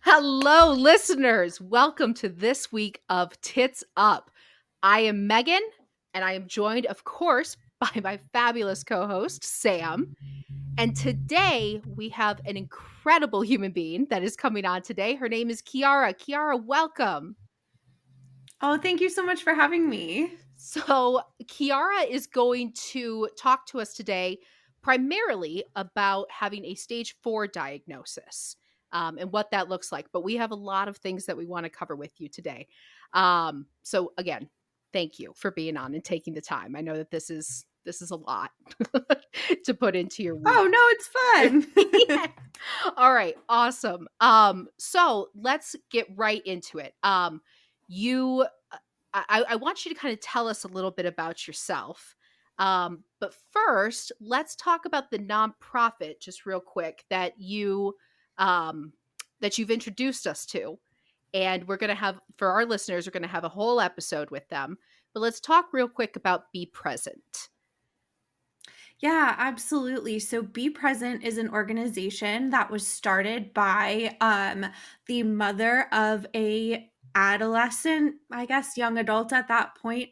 Hello, listeners. Welcome to this week of Tits Up. I am Megan, and I am joined, of course, by my fabulous co host, Sam. And today we have an incredible human being that is coming on today. Her name is Chiara. Chiara, welcome. Oh, thank you so much for having me. So, Chiara is going to talk to us today primarily about having a stage 4 diagnosis and what that looks like. But we have a lot of things that we want to cover with you today. So, again, thank you for being on and taking the time. I know that this is a lot to put into your week. Oh, no, it's fun. Yeah. All right, awesome. So let's get right into it. You I want you to kind of tell us a little bit about yourself. But first, let's talk about the nonprofit just real quick um, that you've introduced us to. And we're gonna have for our listeners, we're gonna have a whole episode with them. But let's talk real quick about Be Present. Yeah, absolutely. So Be Present is an organization that was started by the mother of a adolescent, I guess young adult at that point,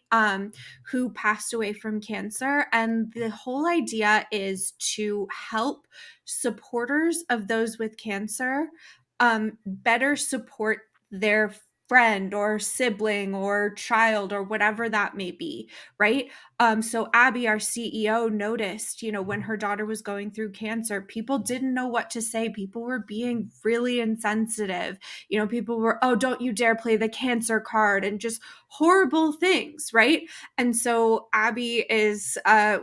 who passed away from cancer. And the whole idea is to help supporters of those with cancer better support their friend or sibling or child or whatever that may be, right? So Abby, our CEO, noticed, when her daughter was going through cancer, people didn't know what to say. People were being really insensitive. People were, oh, don't you dare play the cancer card, and just horrible things, right? And so Abby is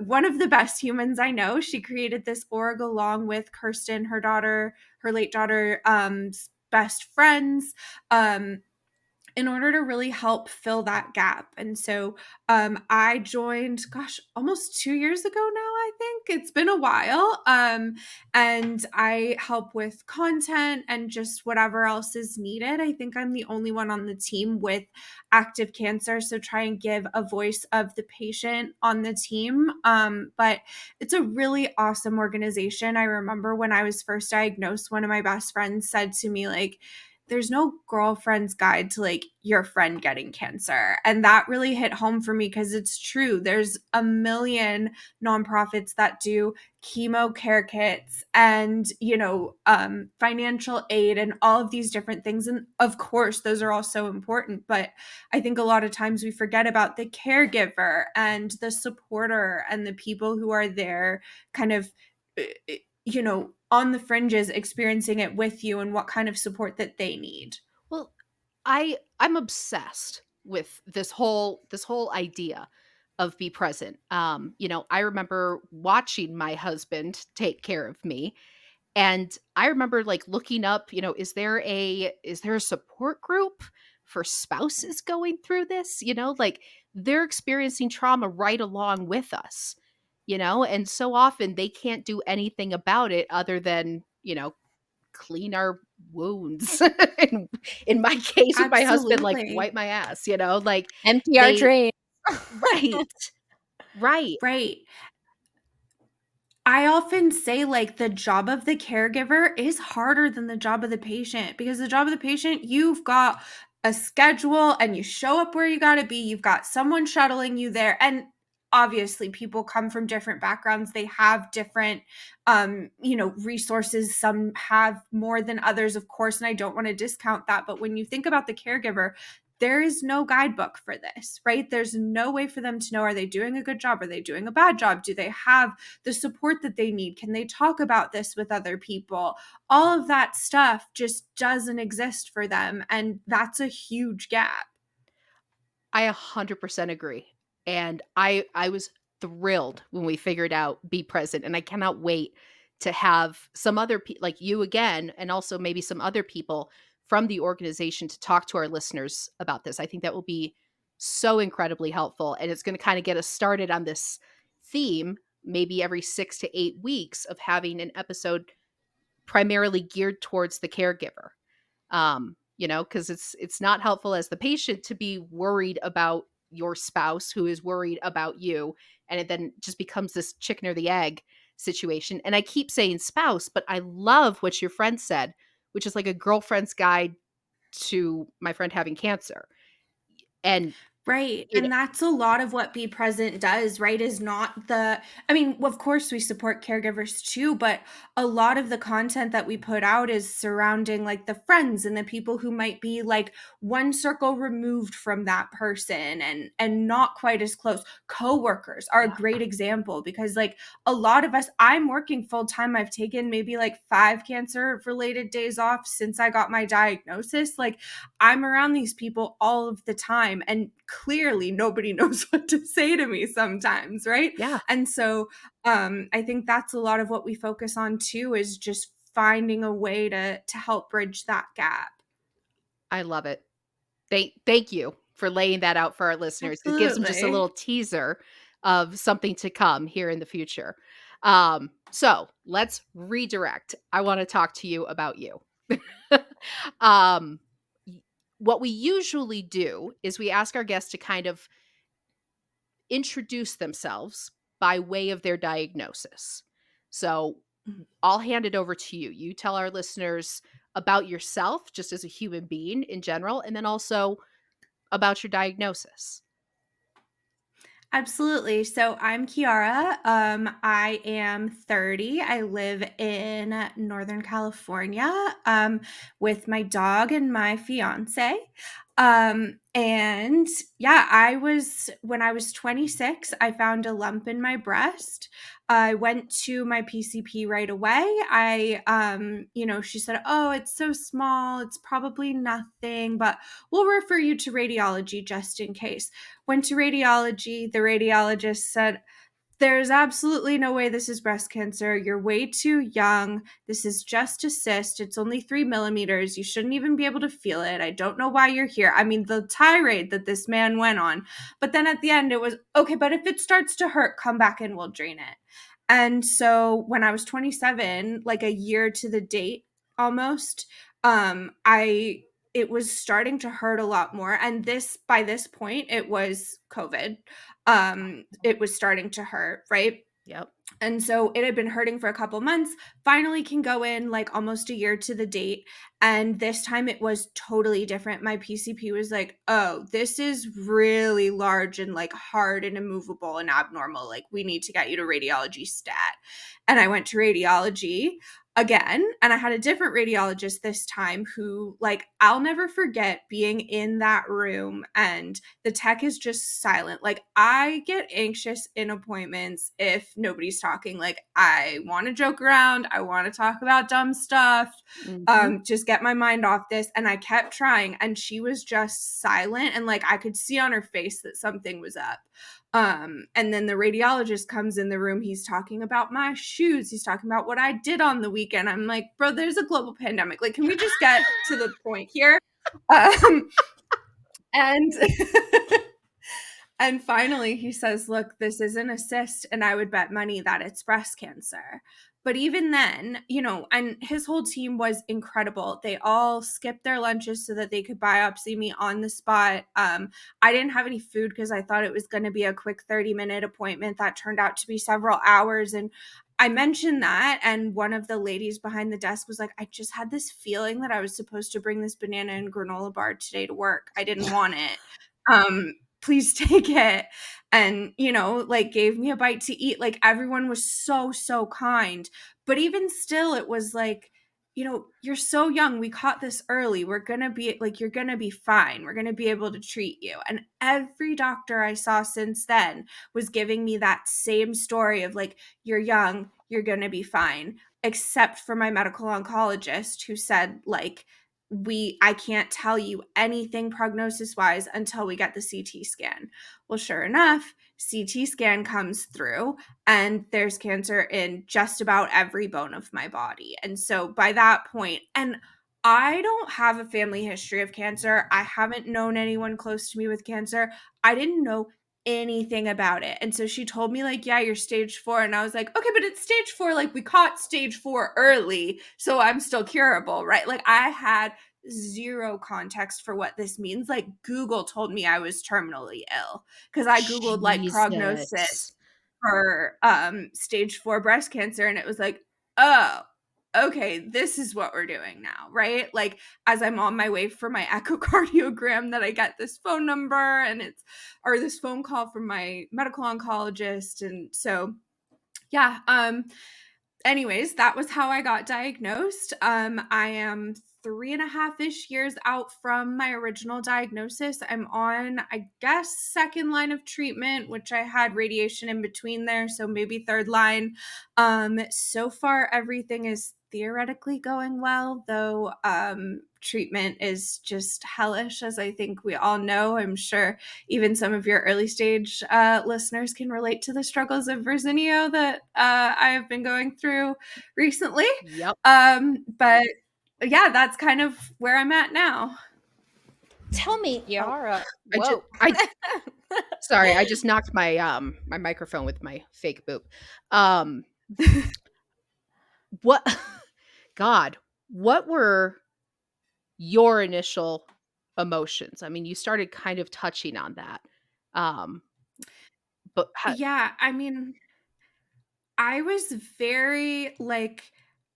one of the best humans I know. She created this org along with Kirsten, her late daughter, best friends. In order to really help fill that gap. And so I joined, gosh, almost 2 years ago now, I think. It's been a while. And I help with content and just whatever else is needed. I think I'm the only one on the team with active cancer. So try and give a voice of the patient on the team. But it's a really awesome organization. I remember when I was first diagnosed, one of my best friends said to me, like, there's no girlfriend's guide to like your friend getting cancer. And that really hit home for me because it's true. There's a million nonprofits that do chemo care kits and, financial aid and all of these different things. And of course, those are all so important. But I think a lot of times we forget about the caregiver and the supporter and the people who are there kind of on the fringes experiencing it with you and what kind of support that they need. Well, I'm obsessed with this whole idea of Be Present. I remember watching my husband take care of me, and I remember like looking up, is there a support group for spouses going through this? Like they're experiencing trauma right along with us, and so often they can't do anything about it other than, clean our wounds. in my case with my husband, like Absolutely. wipe my ass, like Empty our they drain. right. Right. Right. I often say, like, the job of the caregiver is harder than the job of the patient, because the job of the patient, you've got a schedule and you show up where you got to be. You've got someone shuttling you there. And obviously, people come from different backgrounds. They have different, resources. Some have more than others, of course. And I don't want to discount that. But when you think about the caregiver, there is no guidebook for this, right? There's no way for them to know, are they doing a good job? Are they doing a bad job? Do they have the support that they need? Can they talk about this with other people? All of that stuff just doesn't exist for them. And that's a huge gap. I 100% agree. And I was thrilled when we figured out Be Present, and I cannot wait to have some other people like you again, and also maybe some other people from the organization to talk to our listeners about this. I think that will be so incredibly helpful, and it's going to kind of get us started on this theme maybe every 6 to 8 weeks of having an episode primarily geared towards the caregiver. Because it's not helpful as the patient to be worried about your spouse who is worried about you, and it then just becomes this chicken or the egg situation. And I keep saying spouse, but I love what your friend said, which is like a girlfriend's guide to my friend having cancer. And, Right, you know, and that's a lot of what Be Present does, right, is not the I mean, of course, we support caregivers too, but a lot of the content that we put out is surrounding, like, the friends and the people who might be, like, one circle removed from that person and not quite as close. Coworkers are a yeah, great example because, like, a lot of us I'm working full-time, I've taken maybe, like, 5 cancer-related days off since I got my diagnosis, like, I'm around these people all of the time, and clearly nobody knows what to say to me sometimes, right? yeah, And so I think that's a lot of what we focus on too is just finding a way to help bridge that gap. I love it. Thank you for laying that out for our listeners. It gives them just a Absolutely. little teaser of something to come here in the future. So let's redirect. I want to talk to you about you. um, y- what we usually do is we ask our guests to kind of introduce themselves by way of their diagnosis. So Mhm. I'll hand it over to you. You tell our listeners about yourself, just as a human being in general, and then also about your diagnosis. Absolutely. So I'm Chiara. I am 30. I live in Northern California with my dog and my fiance. And yeah, when I was 26, I found a lump in my breast. I went to my PCP right away. She said, "Oh, it's so small. It's probably nothing, but we'll refer you to radiology just in case." Went to radiology. The radiologist said, "There's absolutely no way this is breast cancer. You're way too young. This is just a cyst. It's only 3 millimeters. You shouldn't even be able to feel it. I don't know why you're here." I mean, the tirade that this man went on. But then at the end, it was okay, but if it starts to hurt, come back and we'll drain it. And so when I was 27, like a year to the date almost, I it was starting to hurt a lot more. And this by this point, it was COVID. It was starting to hurt, right? Yep. And so it had been hurting for a couple months, finally can go in like almost a year to the date. And this time it was totally different. My PCP was like, "Oh, this is really large and like hard and immovable and abnormal. Like, we need to get you to radiology stat." And I went to radiology again. And I had a different radiologist this time who, like, I'll never forget being in that room and the tech is just silent. Like, I get anxious in appointments if nobody's talking. Like, I want to joke around, I want to talk about dumb stuff, Mhm. just get my mind off this. And I kept trying, and she was just silent, and like I could see on her face that something was up. And then the radiologist comes in the room. He's talking about my shoes. He's talking about what I did on the weekend. I'm like, bro, there's a global pandemic. Like, can we just get to the point here? Um, and And finally, he says, "Look, this isn't a cyst, and I would bet money that it's breast cancer." But even then, and his whole team was incredible. They all skipped their lunches so that they could biopsy me on the spot. I didn't have any food because I thought it was going to be a quick 30-minute appointment. That turned out to be several hours. And I mentioned that, and one of the ladies behind the desk was like, "I just had this feeling that I was supposed to bring this banana and granola bar today to work. I didn't want it. Please take it." And like, gave me a bite to eat. Like, everyone was so kind. But even still, it was like, "You're so young, we caught this early, we're gonna be like, you're gonna be fine, we're gonna be able to treat you." And every doctor I saw since then was giving me that same story of like, "You're young, you're gonna be fine," except for my medical oncologist, who said, like, I can't tell you anything prognosis wise until we get the CT scan." Well, sure enough, CT scan comes through, and there's cancer in just about every bone of my body. And so by that point, and I don't have a family history of cancer. I haven't known anyone close to me with cancer. I didn't know anything about it. And so she told me, like, "Yeah, you're stage 4." And I was like, "Okay, but it's stage 4. Like, we caught stage 4 early, so I'm still curable, right?" Like, I had zero context for what this means. Like, Google told me I was terminally ill because I Googled like Jesus. prognosis for stage 4 breast cancer, and it was like, "Oh." okay, this is what we're doing now, right? Like, as I'm on my way for my echocardiogram, that I get this phone number and or this phone call from my medical oncologist. And so, yeah, anyways, that was how I got diagnosed. I am 3.5-ish years out from my original diagnosis. I'm on, I guess, second line of treatment, which I had radiation in between there, so maybe third line. So far everything is theoretically going well, though treatment is just hellish, as I think we all know. I'm sure even some of your early stage listeners can relate to the struggles of Verzinio that I have been going through recently. Yep. But yeah, that's kind of where I'm at now. Tell me, oh, Chiara. I just Whoa. I sorry, I just knocked my my microphone with my fake boop. Um what God, what were your initial emotions? I mean, you started kind of touching on that. Um but Yeah, I mean, I was very like,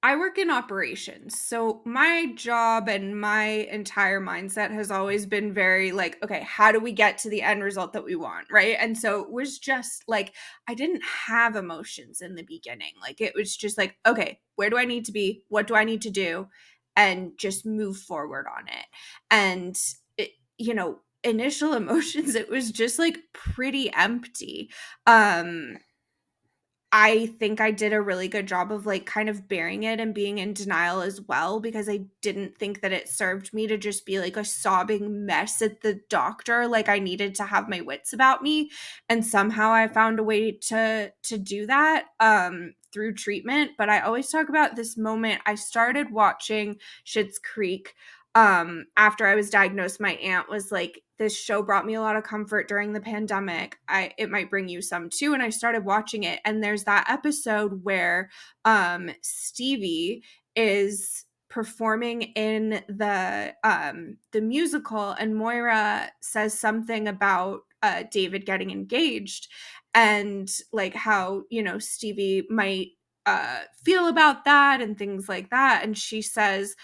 I work in operations. So my job and my entire mindset has always been very like, okay, how do we get to the end result that we want? Right. And so it was just like, I didn't have emotions in the beginning. Like, it was just like, okay, where do I need to be? What do I need to do? And just move forward on it. And, it, initial emotions, it was just like pretty empty. I think I did a really good job of like kind of bearing it and being in denial as well, because I didn't think that it served me to just be like a sobbing mess at the doctor. Like, I needed to have my wits about me, and somehow I found a way to do that through treatment. But I always talk about this moment. I started watching Schitt's Creek after I was diagnosed. My aunt was like, this show brought me a lot of comfort during the pandemic. It might bring you some too. And I started watching it. And there's that episode where Stevie is performing in the musical, and Moira says something about David getting engaged, and like how, Stevie might feel about that and things like that. And she says,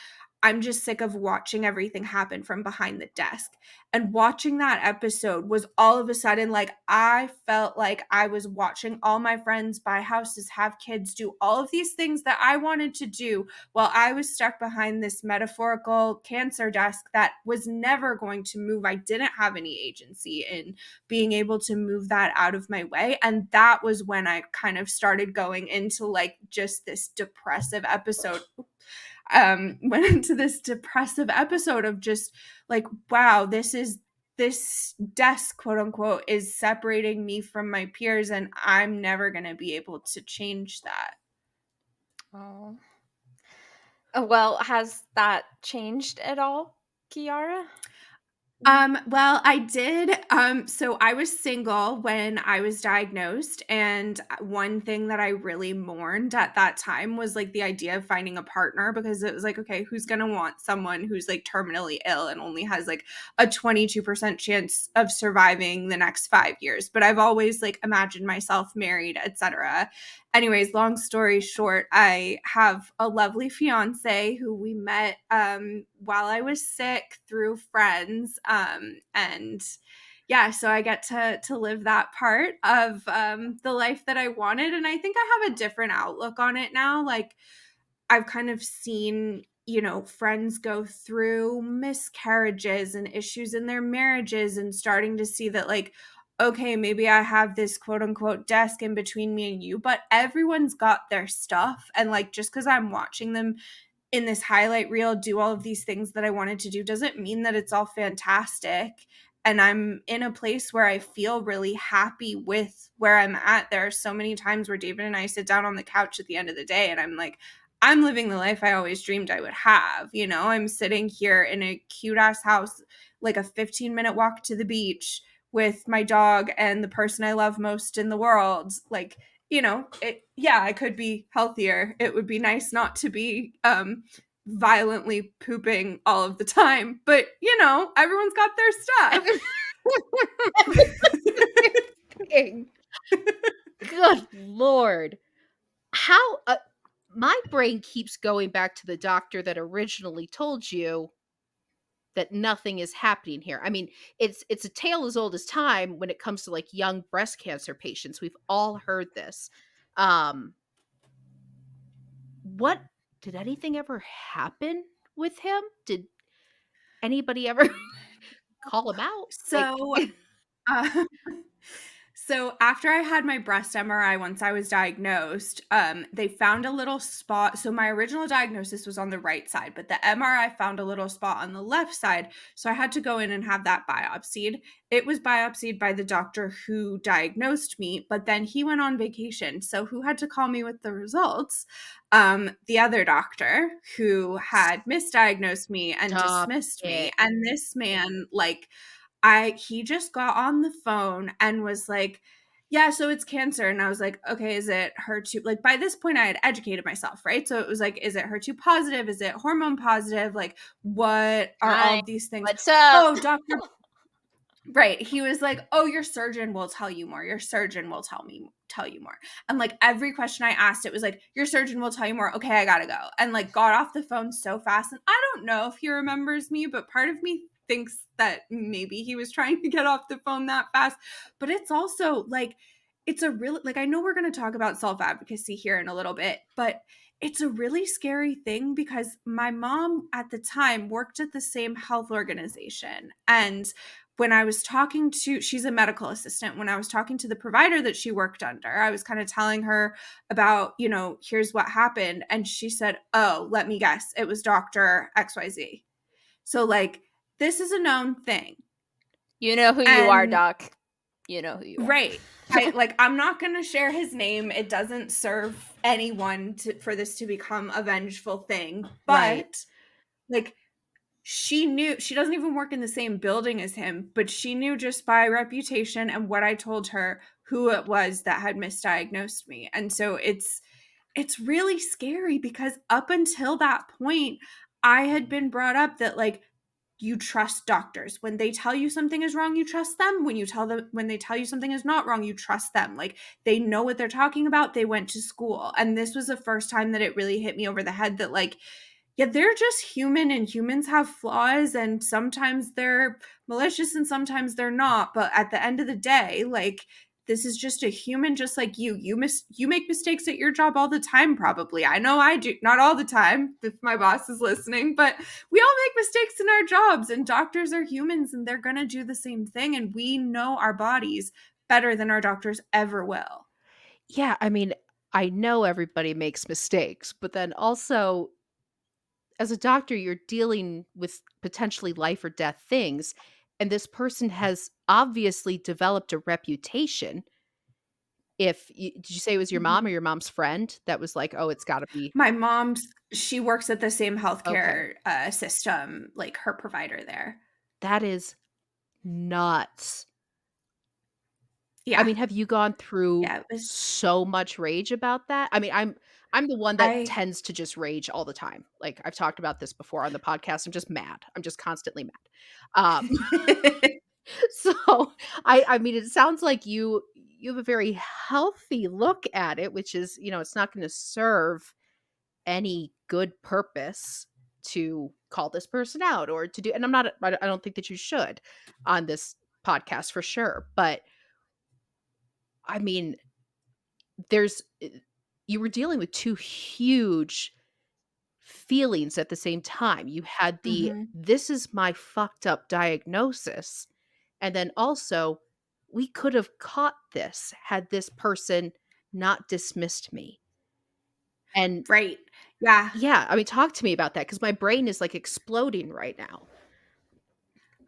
I'm just sick of watching everything happen from behind the desk. And watching that episode was all of a sudden like, I felt like I was watching all my friends buy houses, have kids, do all of these things that I wanted to do, while I was stuck behind this metaphorical cancer desk that was never going to move. I didn't have any agency in being able to move that out of my way. And that was when I kind of started going into like just this depressive episode. Went into this depressive episode of just like, wow, this desk, quote unquote, is separating me from my peers, and I'm never going to be able to change that. Oh. Well, has that changed at all, Chiara? Well, I did. So I was single when I was diagnosed, and one thing that I really mourned at that time was like the idea of finding a partner, because it was like, okay, who's gonna want someone who's like terminally ill and only has like a 22% chance of surviving the next 5 years? But I've always like imagined myself married, etc. Anyways, long story short, I have a lovely fiance who we met while I was sick through friends. And yeah, so I get to live that part of the life that I wanted. And I think I have a different outlook on it now. Like, I've kind of seen, friends go through miscarriages and issues in their marriages, and starting to see that, like, okay, maybe I have this quote unquote desk in between me and you, but everyone's got their stuff. And like, just because I'm watching them in this highlight reel do all of these things that I wanted to do doesn't mean that it's all fantastic. And I'm in a place where I feel really happy with where I'm at. There are so many times where David and I sit down on the couch at the end of the day, and I'm like, I'm living the life I always dreamed I would have. I'm sitting here in a cute ass house, like a 15-minute walk to the beach with my dog and the person I love most in the world. Like, I could be healthier. It would be nice not to be violently pooping all of the time, but everyone's got their stuff. Good Lord. How my brain keeps going back to the doctor that originally told you that nothing is happening here. I mean, it's a tale as old as time when it comes to like young breast cancer patients. We've all heard this. Um, what did anything ever happen with him? Did anybody ever call him out? Like, So, uh So after I had my breast MRI, once I was diagnosed, they found a little spot. So my original diagnosis was on the right side, but the MRI found a little spot on the left side. So I had to go in and have that biopsied. It was biopsied by the doctor who diagnosed me, but then he went on vacation. So who had to call me with the results? The other doctor who had misdiagnosed me and stop dismissed me. it. And this man, like, he just got on the phone and was like, "Yeah, so it's cancer." And I was like, "Okay, is it HER2?" Like by this point I had educated myself, right? So it was like, is it HER2 positive? Is it hormone positive? Like what are all Hi, of these things? what's up? Oh, doctor. Right. He was like, "Oh, your surgeon will tell you more. Your surgeon will tell you more." And like every question I asked, it was like, "Your surgeon will tell you more." Okay, I gotta go. And like got off the phone so fast. And I don't know if he remembers me, but part of me thinks that maybe he was trying to get off the phone that fast. But it's also like, it's a really, like, I know we're gonna talk about self-advocacy here in a little bit, but it's a really scary thing because my mom at the time worked at the same health organization. And when I was talking to, she's a medical assistant. When I was talking to the provider that she worked under, I was kind of telling her about, here's what happened. And she said, "Oh, let me guess. It was Dr. XYZ." So, like, this is a known thing. You know who you are, And, Doc. You know who you are. right. I'm not going to share his name. It doesn't serve anyone for this to become a vengeful thing. Right. But, like, she knew, she doesn't even work in the same building as him, but she knew just by reputation and what I told her who it was that had misdiagnosed me. And so it's really scary because up until that point, I had been brought up that like you trust doctors. When they tell you something is wrong, you trust them. When they tell you something is not wrong, you trust them. Like they know what they're talking about. They went to school. And this was the first time that it really hit me over the head that like, yeah, they're just human and humans have flaws and sometimes they're malicious and sometimes they're not. But at the end of the day, like this is just a human just like you. You make mistakes at your job all the time, probably. I know I do, not all the time if my boss is listening, but we all make mistakes in our jobs and doctors are humans and they're gonna do the same thing. And we know our bodies better than our doctors ever will. Yeah, I mean, I know everybody makes mistakes, but then also as a doctor, you're dealing with potentially life or death things, and this person has obviously developed a reputation. Did you say it was your mom or Mhm. your mom's friend that was like, "Oh, it's gotta be." My mom's she works at the same Okay. healthcare, system, like, her provider there. That is nuts. I Yeah. mean, have you gone through Yeah, it was so much rage about that? I mean, I'm the one that I tends to just rage all the time. Like, I've talked about this before on the podcast. I'm just mad. I'm just constantly mad. Um, so I mean, it sounds like you have a very healthy look at it, which is, it's not gonna serve any good purpose to call this person out or to do, and I don't think that you should on this podcast for sure. But I mean, there's you were dealing with 2 huge feelings at the same time. You had the, Mhm. "This is my fucked up diagnosis," and then also, "We could have caught this had this person not dismissed me." And Right. Yeah. yeah, I mean, talk to me about that because my brain is, like, exploding right now.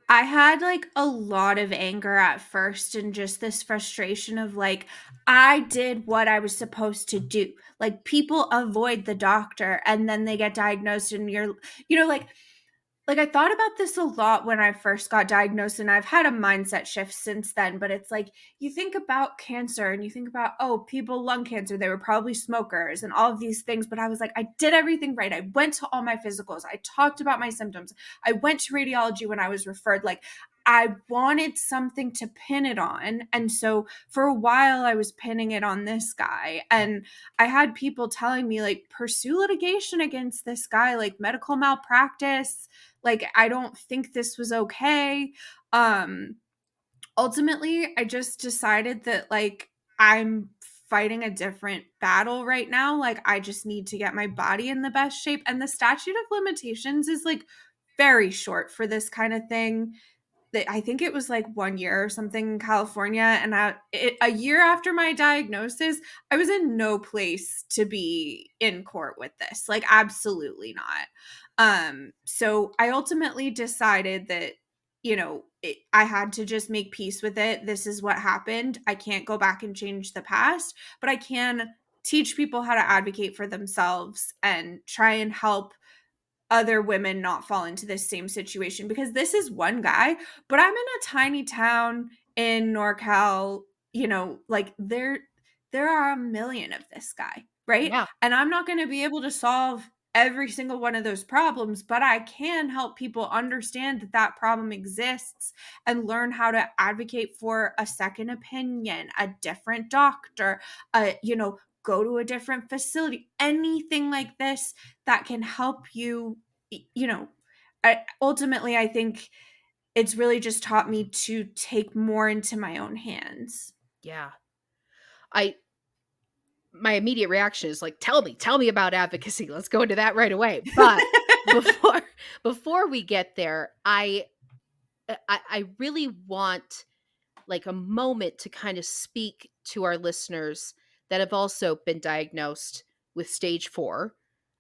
I had, like, a lot of anger at first and just this frustration of, like, I did what I was supposed to do. Like, people avoid the doctor, and then they get diagnosed, and like, I thought about this a lot when I first got diagnosed, and I've had a mindset shift since then, but it's like, you think about cancer and you think about, oh, people lung cancer, they were probably smokers and all of these things, but I was like, I did everything right. I went to all my physicals. I talked about my symptoms. I went to radiology when I was referred. Like, I wanted something to pin it on. And so for a while I was pinning it on this guy. And I had people telling me, like, pursue litigation against this guy, like medical malpractice. Like, I don't think this was okay. Ultimately, I just decided that, like, I'm fighting a different battle right now. Like, I just need to get my body in the best shape. And the statute of limitations is like very short for this kind of thing. That I think it was like 1 year or something in California. And a year after my diagnosis, I was in no place to be in court with this. Like, absolutely not. So I ultimately decided that, I had to just make peace with it. This is what happened. I can't go back and change the past, but I can teach people how to advocate for themselves and try and help other women not fall into this same situation, because this is one guy, but I'm in a tiny town in NorCal, like, there are a million of this guy, right? Yeah. And I'm not going to be able to solve every single one of those problems, but I can help people understand that that problem exists and learn how to advocate for a second opinion, a different doctor, go to a different facility, anything like this that can help you. Ultimately, I think it's really just taught me to take more into my own hands. Yeah. I My immediate reaction is like, tell me about advocacy. Let's go into that right away. But before before we get there, I really want like a moment to kind of speak to our listeners that have also been diagnosed with stage 4.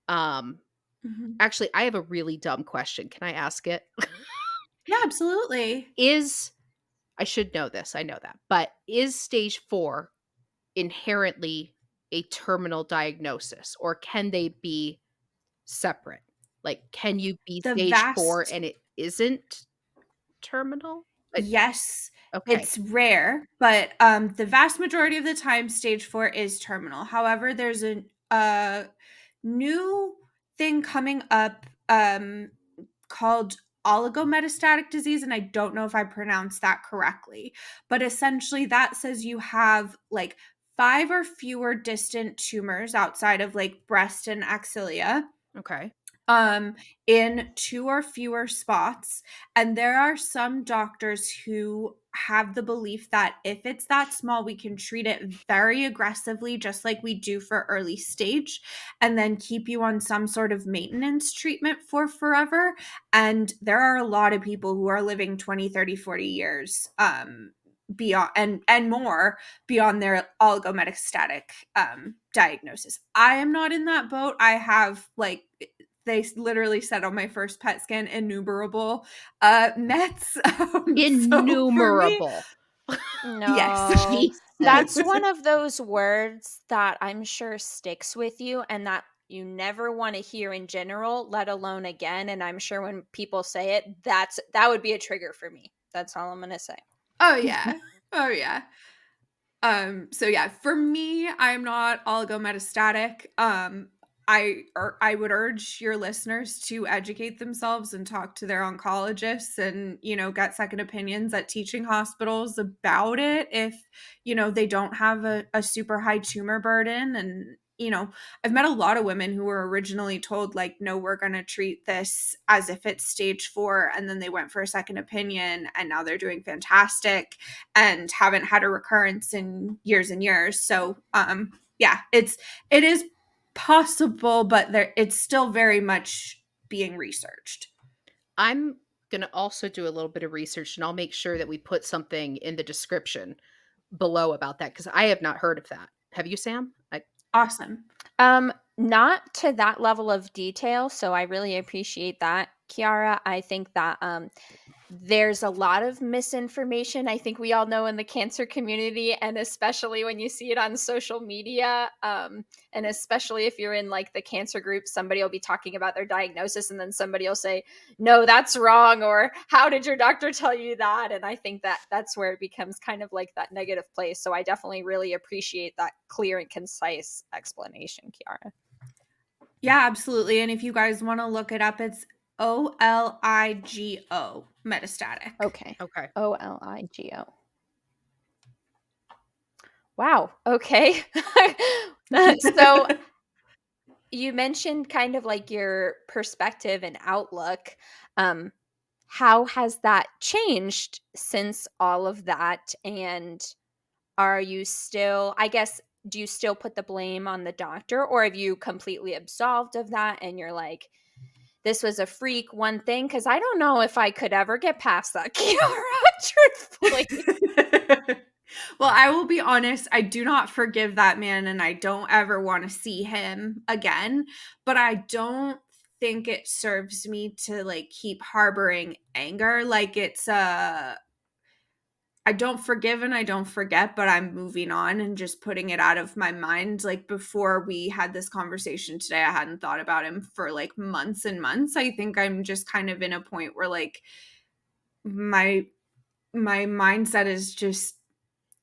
Um Mhm. Actually, I have a really dumb question. Can I ask it? Yeah, absolutely. Is I should know this. I know that. But is stage 4 inherently a terminal diagnosis, or can they be separate? Like, can you be The stage 4 vast and it isn't terminal? Like, Yes, okay, it's rare, but the vast majority of the time, stage 4 is terminal. However, there's a new thing coming up called oligometastatic disease, and I don't know if I pronounced that correctly, but essentially that says you have like 5 or fewer distant tumors outside of like breast and axilla, okay. um in 2 or fewer spots. And there are some doctors who have the belief that if it's that small, we can treat it very aggressively, just like we do for early stage, and then keep you on some sort of maintenance treatment for forever. And there are a lot of people who are living 20, 30, 40 years beyond and more beyond their oligometastatic diagnosis. I am not in that boat. I have, like, they literally said on my first PET scan, innumerable mets. So for me, Innumerable. yes. No. That's Jesus. one of those words that I'm sure sticks with you and that you never want to hear in general, let alone again. And I'm sure when people say it, that would be a trigger for me. That's all I'm gonna say. Oh yeah. Oh yeah. So yeah, for me, I'm not oligometastatic. I would urge your listeners to educate themselves and talk to their oncologists and, get second opinions at teaching hospitals about it if, they don't have a super high tumor burden. And, I've met a lot of women who were originally told, like, no, we're going to treat this as if it's stage 4. And then they went for a second opinion and now they're doing fantastic and haven't had a recurrence in years and years. So, yeah, it is possible, but it's still very much being researched. I'm going to also do a little bit of research, and I'll make sure that we put something in the description below about that because I have not heard of that. Have you, Sam? Awesome. Not to that level of detail, so I really appreciate that, Chiara. I think that there's a lot of misinformation. I think we all know in the cancer community, and especially when you see it on social media, and especially if you're in like the cancer group, somebody will be talking about their diagnosis, and then somebody will say, "No, that's wrong," or "How did your doctor tell you that?" And I think that that's where it becomes kind of like that negative place. So I definitely really appreciate that clear and concise explanation, Chiara. Yeah, absolutely. And if you guys want to look it up, it's Oligo metastatic. Okay. Okay. Oligo. Wow. Okay. So you mentioned kind of like your perspective and outlook. Um, how has that changed since all of that? And are you still, I guess, do you still put the blame on the doctor, or have you completely absolved of that and you're like, this was a freak one thing? Because I don't know if I could ever get past that, Kiara, truthfully. Well, I will be honest, I do not forgive that man and I don't ever want to see him again, but I don't think it serves me to like keep harboring anger. Like it's I don't forgive and I don't forget, but I'm moving on and just putting it out of my mind. Like before we had this conversation today, I hadn't thought about him for like months and months. I think I'm just kind of in a point where like my my mindset is just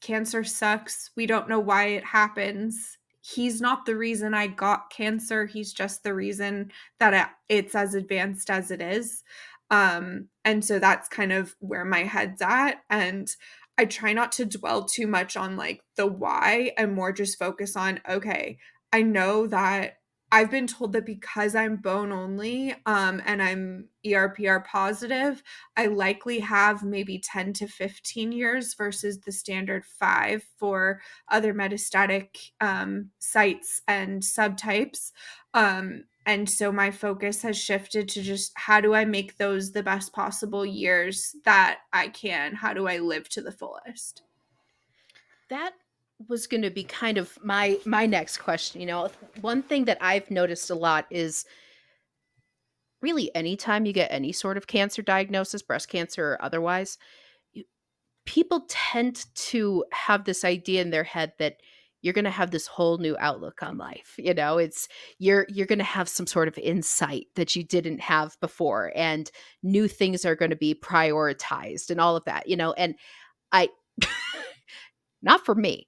cancer sucks. We don't know why it happens. He's not the reason I got cancer. He's just the reason that it's as advanced as it is. And so that's kind of where my head's at. And I try not to dwell too much on like the why and more just focus on, okay, I know that I've been told that because I'm bone only, and I'm ERPR positive, I likely have maybe 10 to 15 years versus the standard 5 for other metastatic sites and subtypes. And so my focus has shifted to just how do I make those the best possible years that I can? How do I live to the fullest? That was going to be kind of my next question. One thing that I've noticed a lot is really anytime you get any sort of cancer diagnosis, breast cancer or otherwise, you, people tend to have this idea in their head that you're going to have this whole new outlook on life. It's you're going to have some sort of insight that you didn't have before, and new things are going to be prioritized and all of that. And I not for me.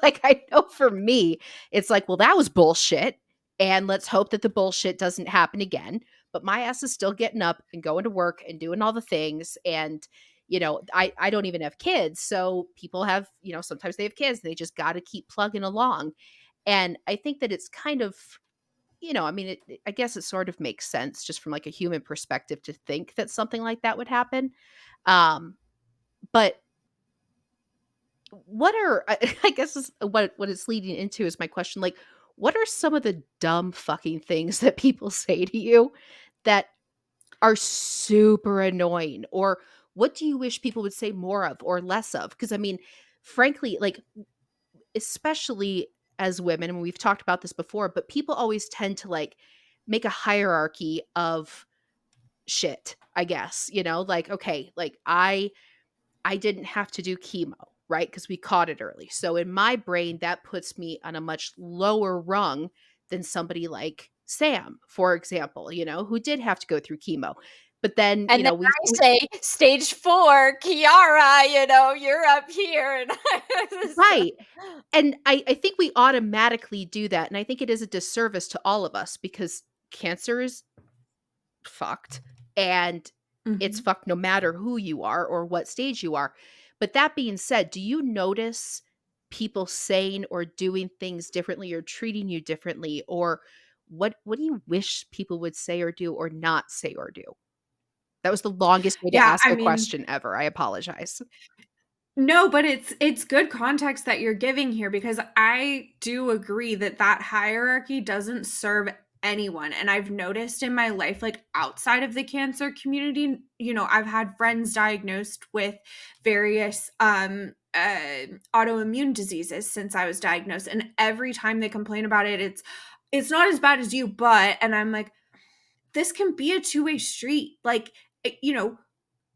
Like, I know for me, it's like, well, that was bullshit. And let's hope that the bullshit doesn't happen again. But my ass is still getting up and going to work and doing all the things. And, I don't even have kids. So people have, sometimes they have kids and they just got to keep plugging along. And I think that it's kind of, I mean, I guess it sort of makes sense just from like a human perspective to think that something like that would happen. Um, but what are I guess is what it's leading into is my question, like, what are some of the dumb fucking things that people say to you that are super annoying? Or what do you wish people would say more of or less of? Because I mean, frankly, like, especially as women, and we've talked about this before, but people always tend to like make a hierarchy of shit, I guess, like, okay, like I didn't have to do chemo, right? Because we caught it early. So in my brain, that puts me on a much lower rung than somebody like Sam, for example, who did have to go through chemo. But then, And then we I say, stage 4, Kiara, you're up here. And right. And I think we automatically do that. And I think it is a disservice to all of us because cancer is fucked, and it's Mhm. fucked no matter who you are or what stage you are. But that being said, do you notice people saying or doing things differently or treating you differently, or what do you wish people would say or do or not say or do? That was the longest way to Yeah, ask I a mean, question ever. I apologize. no, but it's good context that you're giving here because I do agree that that hierarchy doesn't serve anyone. And I've noticed in my life, like outside of the cancer community, I've had friends diagnosed with various autoimmune diseases since I was diagnosed, and every time they complain about it, it's not as bad as you, but and I'm like, this can be a two-way street. Like,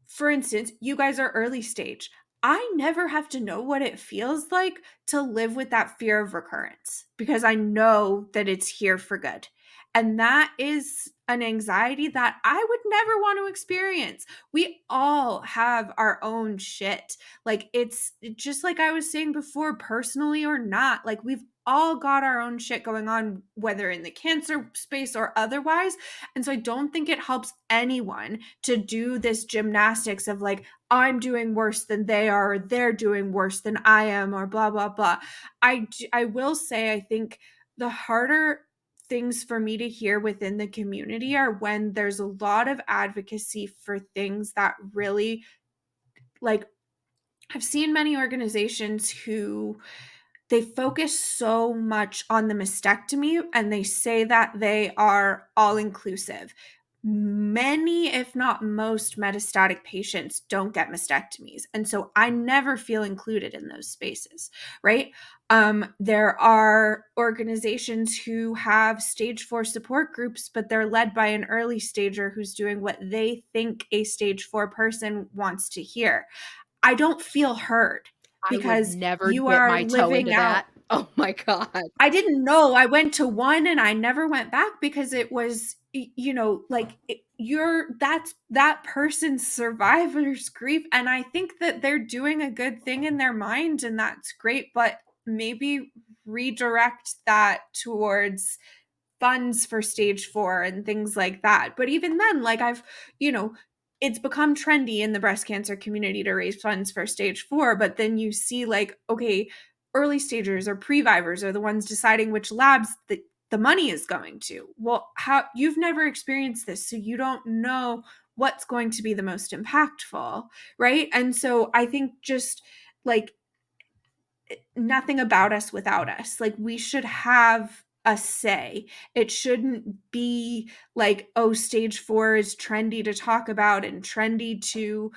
for instance, you guys are early stage. I never have to know what it feels like to live with that fear of recurrence because I know that it's here for good. And that is an anxiety that I would never want to experience. We all have our own shit. Like it's just like I was saying before, personally or not, like we've all got our own shit going on, whether in the cancer space or otherwise. And so I don't think it helps anyone to do this gymnastics of like, I'm doing worse than they are, or they're doing worse than I am, or blah, blah, blah. I will say, I think the harder things for me to hear within the community are when there's a lot of advocacy for things that really, like, I've seen many organizations who they focus so much on the mastectomy and they say that they are all inclusive. Many, if not most, metastatic patients don't get mastectomies. And so I never feel included in those spaces, right? There are organizations who have stage 4 support groups, but they're led by an early stager who's doing what they think a stage 4 person wants to hear. I don't feel heard I would because never you dip are my toe living into out. that. Oh my god. I didn't know. I went to one and I never went back because it was, like that's that person's survivor's grief. And I think that they're doing a good thing in their mind and that's great, but maybe redirect that towards funds for stage 4 and things like that. But even then, like you know, it's become trendy in the breast cancer community to raise funds for stage 4, but then you see like, okay, early stagers or previvors are the ones deciding which labs the money is going to. Well, how you've never experienced this, so you don't know what's going to be the most impactful, right? And so I think just like nothing about us without us. Like we should have a say. It shouldn't be like, oh, stage 4 is trendy to talk about and trendy to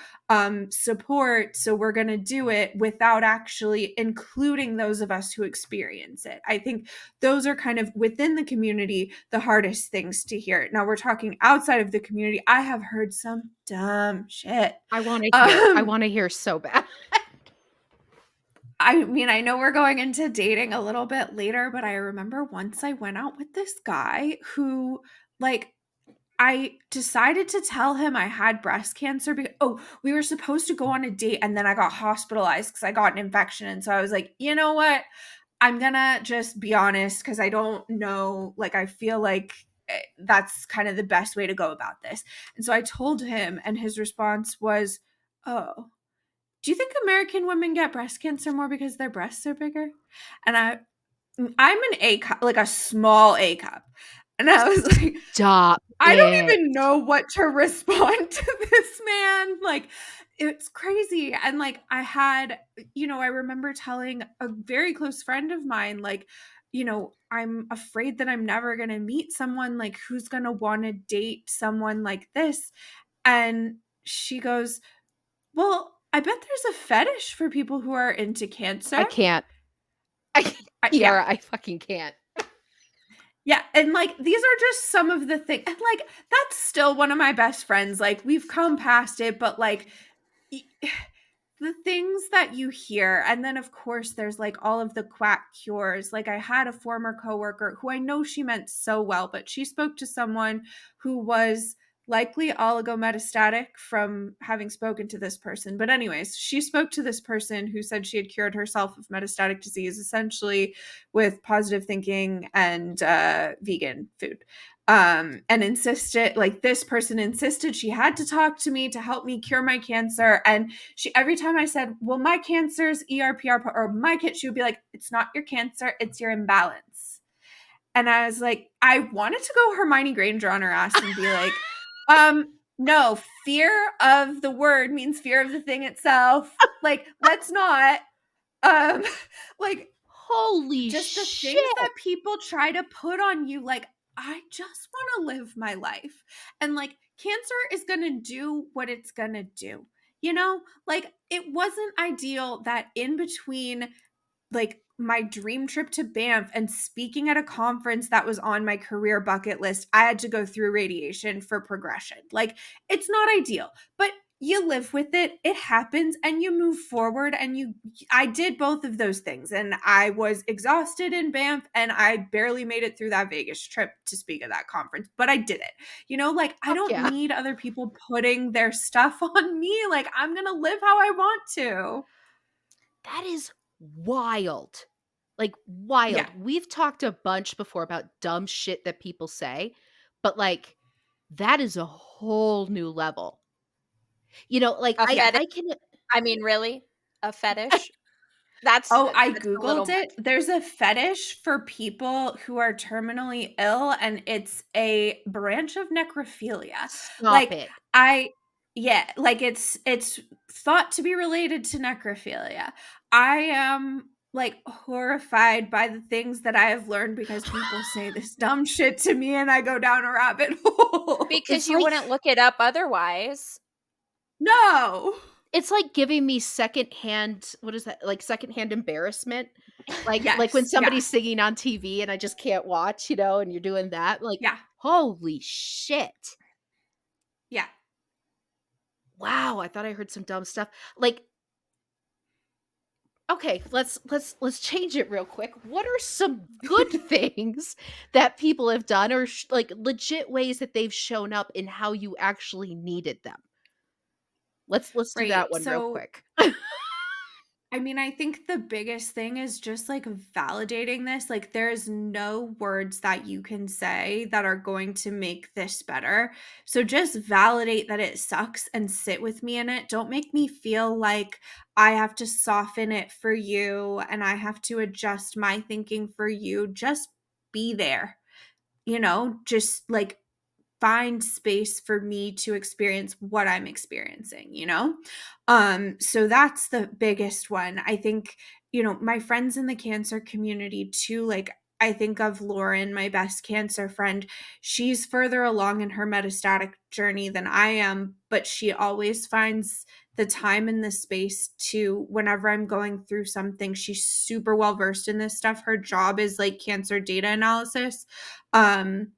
support, so we're going to do it without actually including those of us who experience it. I think those are kind of within the community the hardest things to hear. Now we're talking outside of the community. I have heard some dumb shit. I Um wanna hear so bad. I mean, I know we're going into dating a little bit later, but I remember once I went out with this guy who, like, I decided to tell him I had breast cancer because, oh, we were supposed to go on a date and then I got hospitalized because I got an infection. And so I was like, you know what? I'm gonna just be honest because I don't know. Like, I feel like that's kind of the best way to go about this. And so I told him, and his response was, oh, do you think American women get breast cancer more because their breasts are bigger? And I'm an A cup, like a small A cup. And I was like, Stop I don't it. even know what to respond to this man. Like, it's crazy. And like, I remember telling a very close friend of mine, like, I'm afraid that I'm never going to meet someone like who's going to want to date someone like this. And she goes, well, I bet there's a fetish for people who are into cancer. I can't. I can't. Yeah. Chiara, I fucking can't. Yeah, and, like, these are just some of the things, and, like, that's still one of my best friends, like, we've come past it, but, like, y the things that you hear, and then, of course, there's, like, all of the quack cures. Like, I had a former coworker who I know she meant so well, but she spoke to someone who was likely oligometastatic from having spoken to this person. But anyways, she spoke to this person who said she had cured herself of metastatic disease, essentially with positive thinking and vegan food. And insisted, like, this person insisted she had to talk to me to help me cure my cancer. And she, every time I said, well, my cancer's ERPR or my kit, she would be like, it's not your cancer, it's your imbalance. And I was like, I wanted to go Hermione Granger on her ass and be like, no, fear of the word means fear of the thing itself. Like, let's not, um, like, Holy just the shit. things that people try to put on you. Like, I just want to live my life. And like, cancer is going to do what it's going to do. Like, it wasn't ideal that in between like my dream trip to Banff and speaking at a conference that was on my career bucket list, I had to go through radiation for progression. Like, it's not ideal, but you live with it. It happens and you move forward. And I did both of those things. And I was exhausted in Banff and I barely made it through that Vegas trip to speak at that conference, but I did it. Like, I Fuck don't yeah. need other people putting their stuff on me. Like, I'm going to live how I want to. That is wild. Like, Yeah. wild. We've talked a bunch before about dumb shit that people say, but, like, that is a whole new level. Like, A I Yeah. fetish? I can I mean, really? A fetish? That's Oh, I that's a little Googled it. much. There's a fetish for people who are terminally ill, and it's a branch of necrophilia. stop Like, it. I yeah, like, it's thought to be related to necrophilia. I am, like, horrified by the things that I have learned because people say this dumb shit to me, and I go down a rabbit hole. Because It's you like wouldn't look it up otherwise. No. it's like giving me secondhand what is that? Like, secondhand embarrassment. Like when Yes, yeah, somebody's singing on TV and I just can't watch, and you're doing that, like, yeah, holy shit. yeah. Wow, I thought I heard some dumb stuff. Like, okay, let's change it real quick. What are some good things that people have done or like legit ways that they've shown up in how you actually needed them? Let's do that Right, one real so quick. I mean, I think the biggest thing is just like validating this. Like, there's no words that you can say that are going to make this better. So just validate that it sucks and sit with me in it. Don't make me feel like I have to soften it for you and I have to adjust my thinking for you. Just be there, just like find space for me to experience what I'm experiencing, you know? So that's the biggest one. I think, my friends in the cancer community too, like I think of Lauren, my best cancer friend. She's further along in her metastatic journey than I am, but she always finds the time and the space to whenever I'm going through something. She's super well versed in this stuff. Her job is like cancer data analysis. Um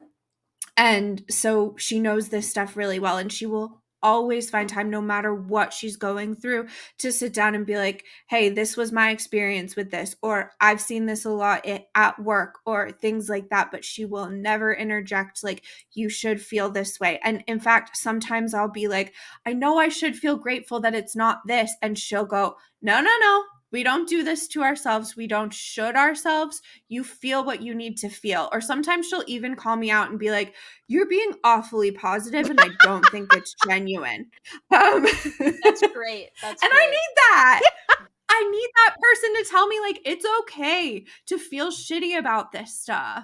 and so she knows this stuff really well, and she will always find time, no matter what she's going through, to sit down and be like, hey, this was my experience with this, or I've seen this a lot at work, or things like that. But she will never interject, like, you should feel this way. And in fact, sometimes I'll be like, I know I should feel grateful that it's not this. And she'll go, no, no, no. We don't do this to ourselves. We don't should ourselves. You feel what you need to feel. Or sometimes she'll even call me out and be like, you're being awfully positive and I don't think it's genuine. And That's great, that's I great. need that. I need that person to tell me, like, it's okay to feel shitty about this stuff.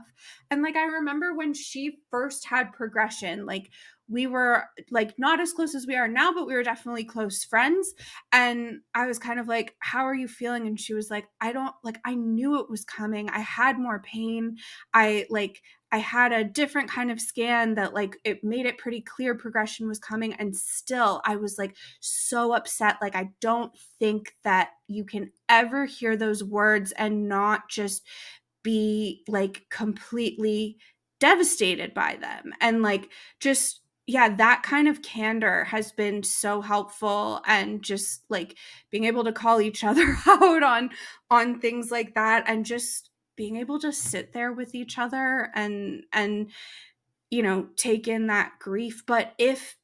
And like, I remember when she first had progression, like, we were like not as close as we are now, but we were definitely close friends. And I was kind of like, how are you feeling? And she was like, I don't like, I knew it was coming. I had more pain. I had a different kind of scan that like it made it pretty clear progression was coming. And still I was like so upset. Like, I don't think that you can ever hear those words and not just be like completely devastated by them. And like, just, yeah, that kind of candor has been so helpful, and just like being able to call each other out on things like that, and just being able to sit there with each other and take in that grief. But if,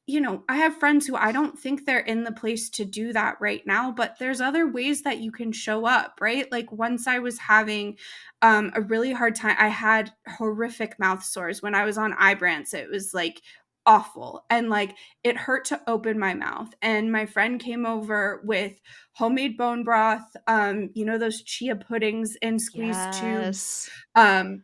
I have friends who I don't think they're in the place to do that right now, but there's other ways that you can show up, right? Like, once I was having a really hard time. I had horrific mouth sores when I was on Ibrance. It was like awful. And like, it hurt to open my mouth. And my friend came over with homemade bone broth, those chia puddings in squeeze tubes, Yes.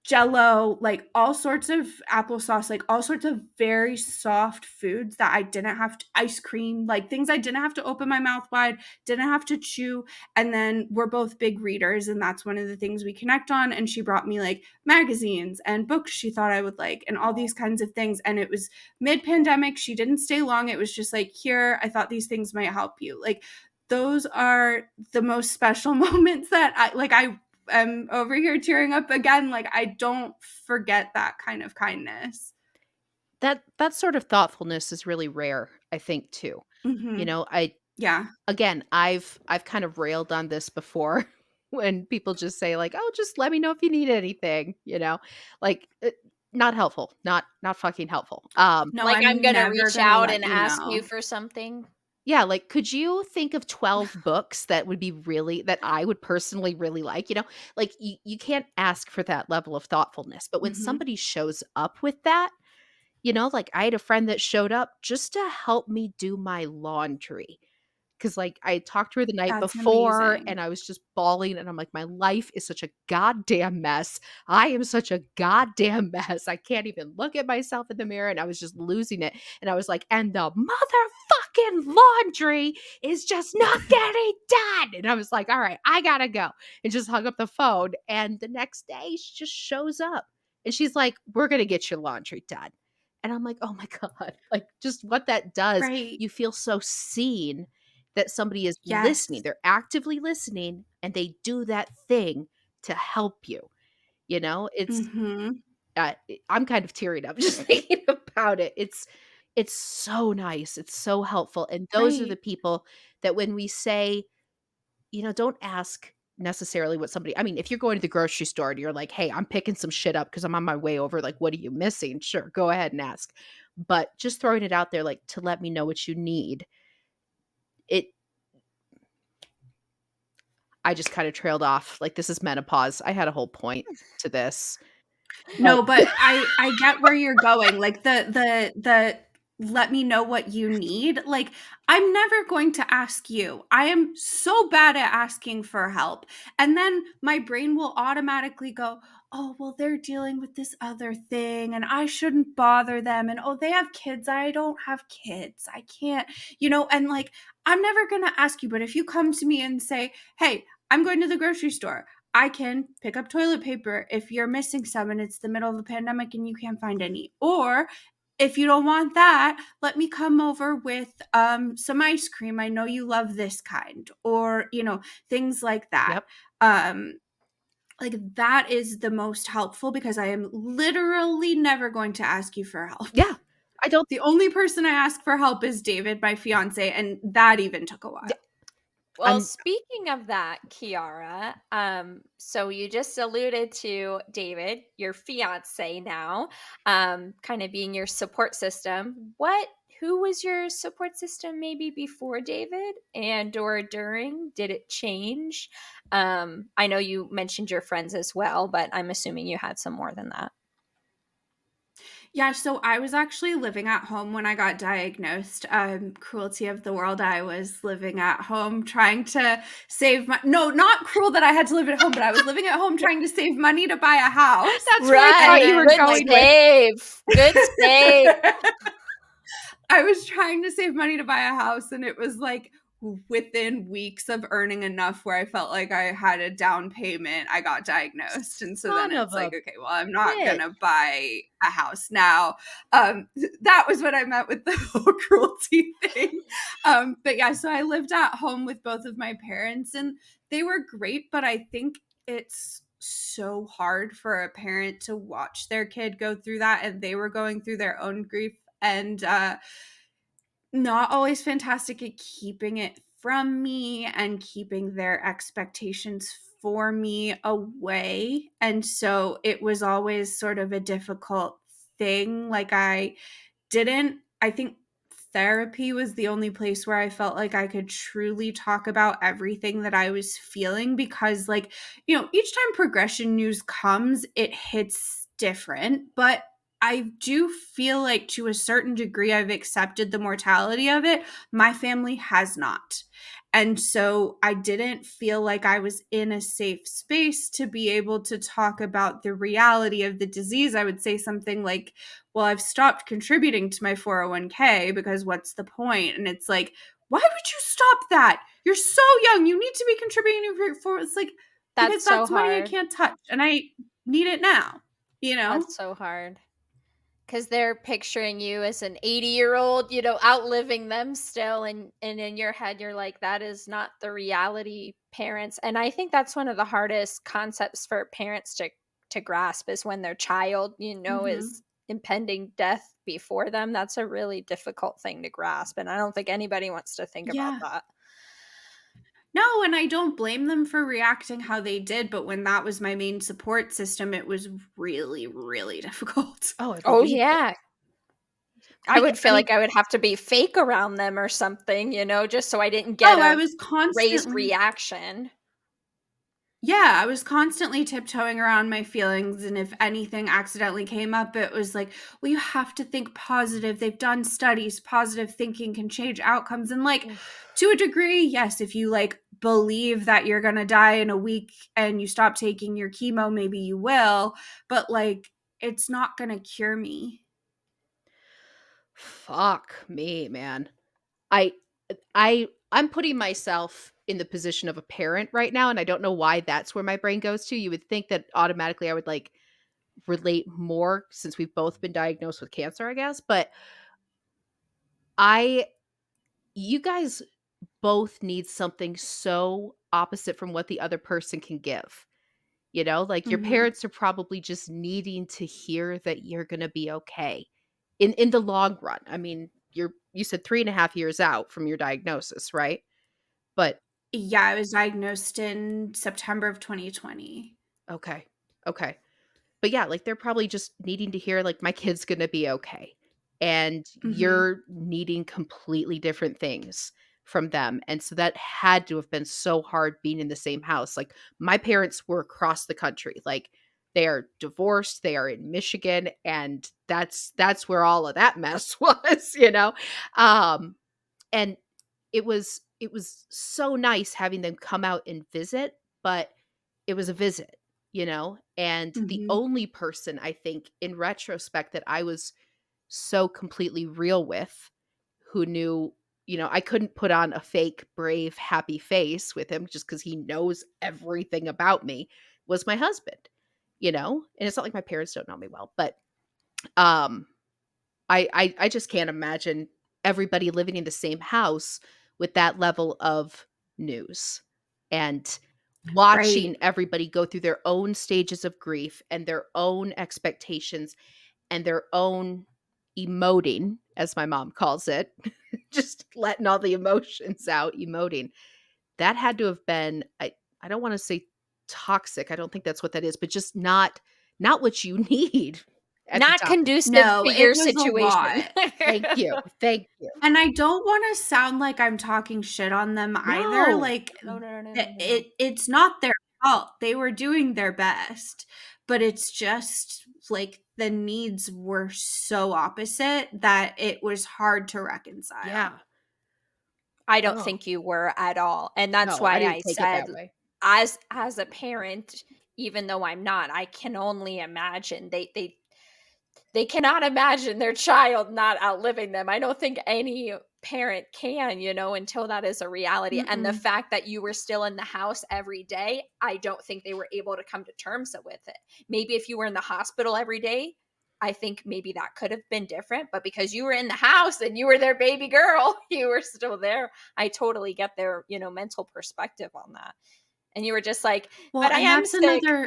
Jello, like all sorts of applesauce, like all sorts of very soft foods that I didn't have to, ice cream, like things I didn't have to open my mouth wide, didn't have to chew. And then we're both big readers, and that's one of the things we connect on. And she brought me like magazines and books she thought I would like, and all these kinds of things. And it was mid-pandemic. She didn't stay long. It was just like, here, I thought these things might help you. Like, those are the most special moments that I am over here tearing up again. Like, I don't forget that kind of kindness. That sort of thoughtfulness is really rare, I think, too. Mhm. I Yeah. again, I've kind of railed on this before when people just say like, "Oh, just let me know if you need anything," Like, not helpful, not fucking helpful. No, Like, I'm I'm gonna never reach gonna out let and you ask you know. for something? Yeah, like, could you think of 12 books that would be really that I would personally really like, you know? Like, you can't ask for that level of thoughtfulness, but when Mhm. somebody shows up with that, you know, like, I had a friend that showed up just to help me do my laundry. 'Cause, like, I had talked to her the night That's before, amazing. and I was just bawling, and I'm like, "My life is such a goddamn mess. I am such a goddamn mess. I can't even look at myself in the mirror," and I was just losing it, and I was like, "And the motherfucking laundry is just not getting done," and I was like, "Alright, I gotta go," and just hung up the phone, and the next day, she just shows up, and she's like, "We're gonna get your laundry done," and I'm like, "Oh my god," like, just what that does, Right. you feel so seen that somebody is listening. Yes. They're actively listening and they do that thing to help you, you know? Mhm. I'm kind of tearing up just thinking about it. It's so nice. It's so helpful. And those are the Right. people that when we say, you know, don't ask necessarily what somebody I mean, if you're going to the grocery store and you're like, "Hey, I'm picking some shit up because I'm on my way over, like, what are you missing?" Sure, go ahead and ask. But just throwing it out there, like, to let me know what you need, it I just kinda trailed off, like, this is menopause. I had a whole point to this, but No, but I get where you're going, like, the "Let me know what you need," like, I'm never going to ask you. I am so bad at asking for help, and then my brain will automatically go, "Oh, well, they're dealing with this other thing, and I shouldn't bother them, and, oh, they have kids, I don't have kids, I can't," and, like, I'm never gonna ask you, but if you come to me and say, "Hey, I'm going to the grocery store. I can pick up toilet paper if you're missing some and it's the middle of a pandemic and you can't find any. Or if you don't want that, let me come over with some ice cream. I know you love this kind." Or, things like that. yep. Um, like that is the most helpful because I am literally never going to ask you for help. Yeah. I don't The only person I ask for help is David, my fiance, and that even took a yeah, while. Well, I'm speaking of that, Kiara, so you just alluded to David, your fiance now, kind of being your support system. Who was your support system maybe before David and or during? Did it change? I know you mentioned your friends as well, but I'm assuming you had some more than that. Yeah, so I was actually living at home when I got diagnosed. Cruelty of the world. I was living at home trying to save my no, not cruel that I had to live at home, but I was living at home trying to save money to buy a house. that's where I thought you Right. were And Good going with save. Good save. I was trying to save money to buy a house, and it was like within weeks of earning enough where I felt like I had a down payment, I got diagnosed. And so then son of it's like, a okay, well, I'm not bitch. gonna buy a house now. That was what I meant with the whole cruelty thing. But yeah, so I lived at home with both of my parents, and they were great, but I think it's so hard for a parent to watch their kid go through that, and they were going through their own grief, and not always fantastic at keeping it from me and keeping their expectations for me away. And so it was always sort of a difficult thing. Like, I think therapy was the only place where I felt like I could truly talk about everything that I was feeling because, like, each time progression news comes, it hits different. But I do feel like to a certain degree, I've accepted the mortality of it. My family has not. And so I didn't feel like I was in a safe space to be able to talk about the reality of the disease. I would say something like, well, I've stopped contributing to my 401k because what's the point? And it's like, why would you stop that? You're so young. You need to be contributing for it's like, because That's so that's money I hard. can't touch and I need it now, you know? That's so hard. Because they're picturing you as an 80-year-old, outliving them still, and in your head, you're like, "That is not the reality, parents." And I think that's one of the hardest concepts for parents to grasp is when their child, Mhm. is impending death before them. That's a really difficult thing to grasp, and I don't think anybody wants to think about Yeah. that. No, and I don't blame them for reacting how they did, but when that was my main support system, it was really, really difficult. Oh, I Oh, believe it. yeah. I Bec would I feel mean like I would have to be fake around them or something, just so I didn't get oh, I a was raised constantly reaction. Yeah, I was constantly tiptoeing around my feelings, and if anything accidentally came up, it was like, "Well, you have to think positive. They've done studies. Positive thinking can change outcomes." And, like, Oof. to a degree, yes, if you, like, believe that you're gonna die in a week and you stop taking your chemo, maybe you will, but, like, it's not gonna cure me. Fuck me, man. I I'm putting myself in the position of a parent right now, and I don't know why that's where my brain goes to. You would think that automatically I would, like, relate more since we've both been diagnosed with cancer, I guess, but I you guys both need something so opposite from what the other person can give. Like, your Mhm. parents are probably just needing to hear that you're gonna be okay in the long run. I mean, you said 3.5 years out from your diagnosis, right? But Yeah, I was diagnosed in September of 2020. okay. Okay. But yeah, like, they're probably just needing to hear, like, my kid's gonna be okay. And Mhm. you're needing completely different things from them. And so that had to have been so hard being in the same house. Like, my parents were across the country. Like, they are divorced, they are in Michigan, and that's where all of that mess was. Um, and it was so nice having them come out and visit, but it was a visit. And the Mhm. only person I think in retrospect that I was so completely real with, who knew, I couldn't put on a fake, brave, happy face with him just because he knows everything about me, was my husband. And it's not like my parents don't know me well, but um I just can't imagine everybody living in the same house with that level of news, and Right. watching everybody go through their own stages of grief and their own expectations and their own emoting, as my mom calls it, just letting all the emotions out, emoting. That had to have been, I don't wanna say toxic, I don't think that's what that is, but just not what you need at the Not time. conducive No, to it your was a situation. lot. Thank you, thank you. And I don't wanna sound like I'm talking shit on them either, No. like, No, no, no, no, no, it no, no. it's not their fault, they were doing their best, but it's just, like, the needs were so opposite that it was hard to reconcile. Yeah. I don't Oh, think you were at all, and that's no, I why didn't I take it said, that way. as a parent, even though I'm not, I can only imagine they cannot imagine their child not outliving them. I don't think any parent can, until that is a reality. And the Mm-mm. fact that you were still in the house every day, I don't think they were able to come to terms with it. Maybe if you were in the hospital every day, I think maybe that could have been different. But because you were in the house and you were their baby girl, you were still there. I totally get their, mental perspective on that. And you were just like, Well, but I and am that's sick. another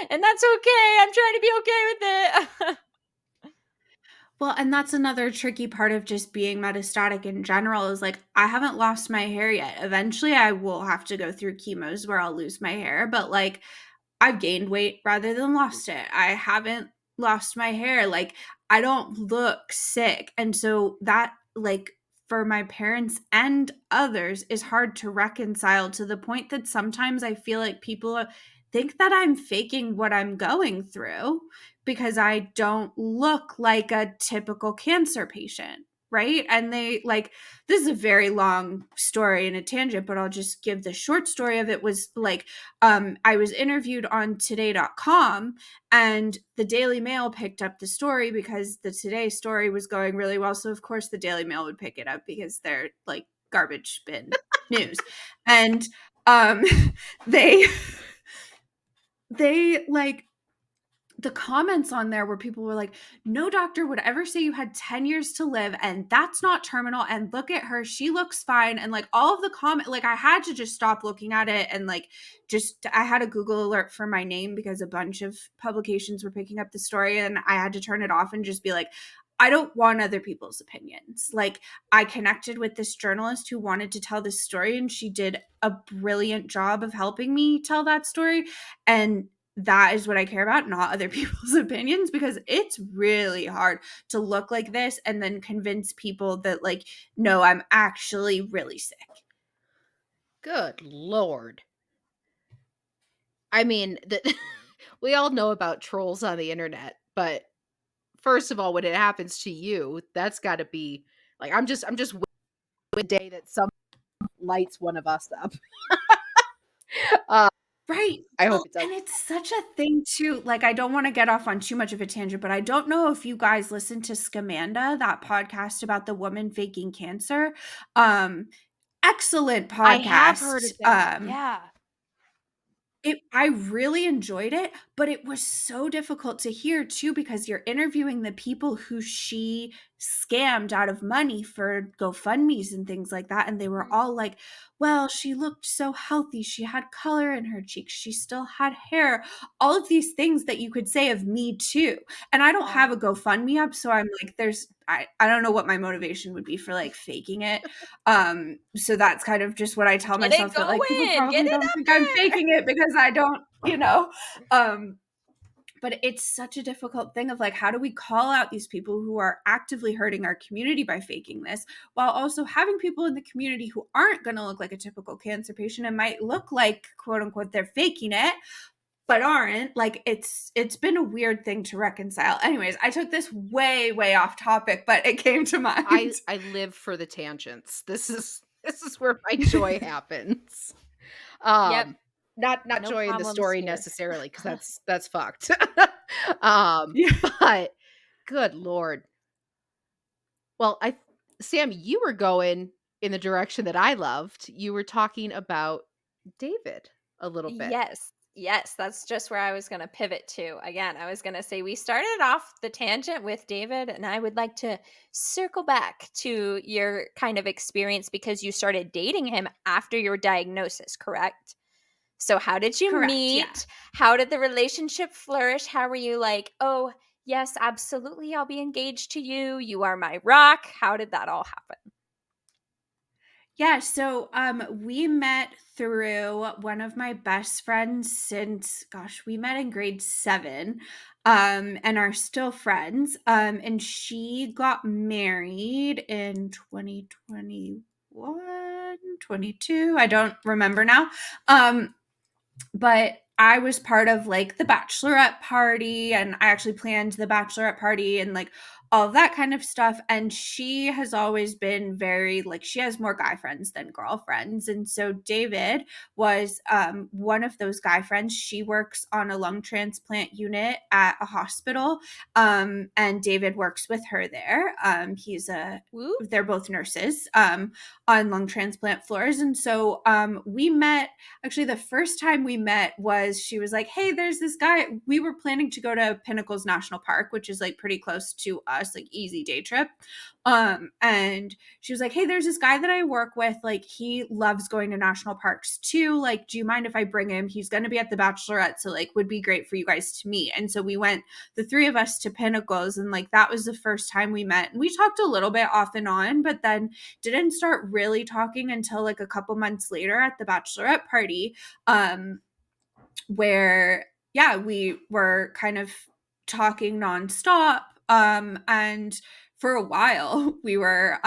And that's okay. I'm trying to be okay with it. Well, and that's another tricky part of just being metastatic in general is like I haven't lost my hair yet. Eventually I will have to go through chemos where I'll lose my hair, but like I've gained weight rather than lost it. I haven't lost my hair. Like I don't look sick. And so that like for my parents and others is hard to reconcile to the point that sometimes I feel like people think that I'm faking what I'm going through because I don't look like a typical cancer patient. Right. And they like, this is a very long story and a tangent, but I'll just give the short story of it was like, I was interviewed on today.com and the Daily Mail picked up the story because the Today story was going really well. So, of course, the Daily Mail would pick it up because they're like garbage bin news. And um, they, they like, the comments on there where people were like, no doctor would ever say you had 10 years to live, and that's not terminal. And look at her, she looks fine. And like all of the comment, like I had to just stop looking at it and like just I had a Google alert for my name because a bunch of publications were picking up the story, and I had to turn it off and just be like, I don't want other people's opinions. Like I connected with this journalist who wanted to tell this story, and she did a brilliant job of helping me tell that story. And that is what I care about, not other people's opinions, because it's really hard to look like this and then convince people that, like, no, I'm actually really sick. Good Lord. I mean, we all know about trolls on the internet, but first of all, when it happens to you, that's got to be like I'm just waiting the day that some lights one of us up. uh, Right. I hope Well, it does. and it's such a thing too. Like, I don't want to get off on too much of a tangent, but I don't know if you guys listen to Scamanda, that podcast about the woman faking cancer. Um, Excellent I have heard podcast. of that. Yeah. I really enjoyed it, but it was so difficult to hear too, because you're interviewing the people who she scammed out of money for GoFundMes and things like that. And they were Mhm. all like, well, she looked so healthy. She had color in her cheeks. She still had hair. All of these things that you could say of me too. And I don't have a GoFundMe up. So I'm like, I don't know what my motivation would be for like faking it. So that's kind of just what I tell Get it myself, that like people going. Get probably it don't up think I'm there. faking it because I don't, you know. Um, but it's such a difficult thing of like, how do we call out these people who are actively hurting our community by faking this, while also having people in the community who aren't going to look like a typical cancer patient and might look like, quote unquote, they're faking it, but aren't. Like, it's been a weird thing to reconcile. Anyways, I took this way off topic, but it came to mind. I live for the tangents. This is where my joy happens. Yep. Um, not No joy in the problems story here. necessarily, because that's fucked. Yeah. But good Lord. Well, Sam, you were going in the direction that I loved. You were talking about David a little bit. Yes. Yes, that's just where I was going to pivot to. Again, I was going to say we started off the tangent with David, and I would like to circle back to your kind of experience because you started dating him after your diagnosis, correct? So, how did you Correct. Yeah. meet? How did the relationship flourish? How were you like, oh, yes, absolutely, I'll be engaged to you. You are my rock. How did that all happen? Yeah, so we met through one of my best friends since, gosh, we met in grade 7, and are still friends. And she got married in 2021, 22. I don't remember now. But I was part of like the bachelorette party, and I actually planned the bachelorette party and like all of that kind of stuff. And she has always been very like, she has more guy friends than girlfriends. And so David was one of those guy friends. She works on a lung transplant unit at a hospital. And David works with her there. Woo. They're both nurses on lung transplant floors. And so we met. Actually, the first time we met was, she was like, hey, there's this guy. We were planning to go to Pinnacles National Park, which is like pretty close to us, like easy day trip. And she was like, hey, there's this guy that I work with. Like, he loves going to national parks too. Like, do you mind if I bring him? He's going to be at the Bachelorette. So, like, would be great for you guys to meet. And so we went, the three of us, to Pinnacles. And like, that was the first time we met. And we talked a little bit off and on, but then didn't start really talking until like a couple months later at the Bachelorette party, where, yeah, we were kind of talking nonstop. And for a while, we were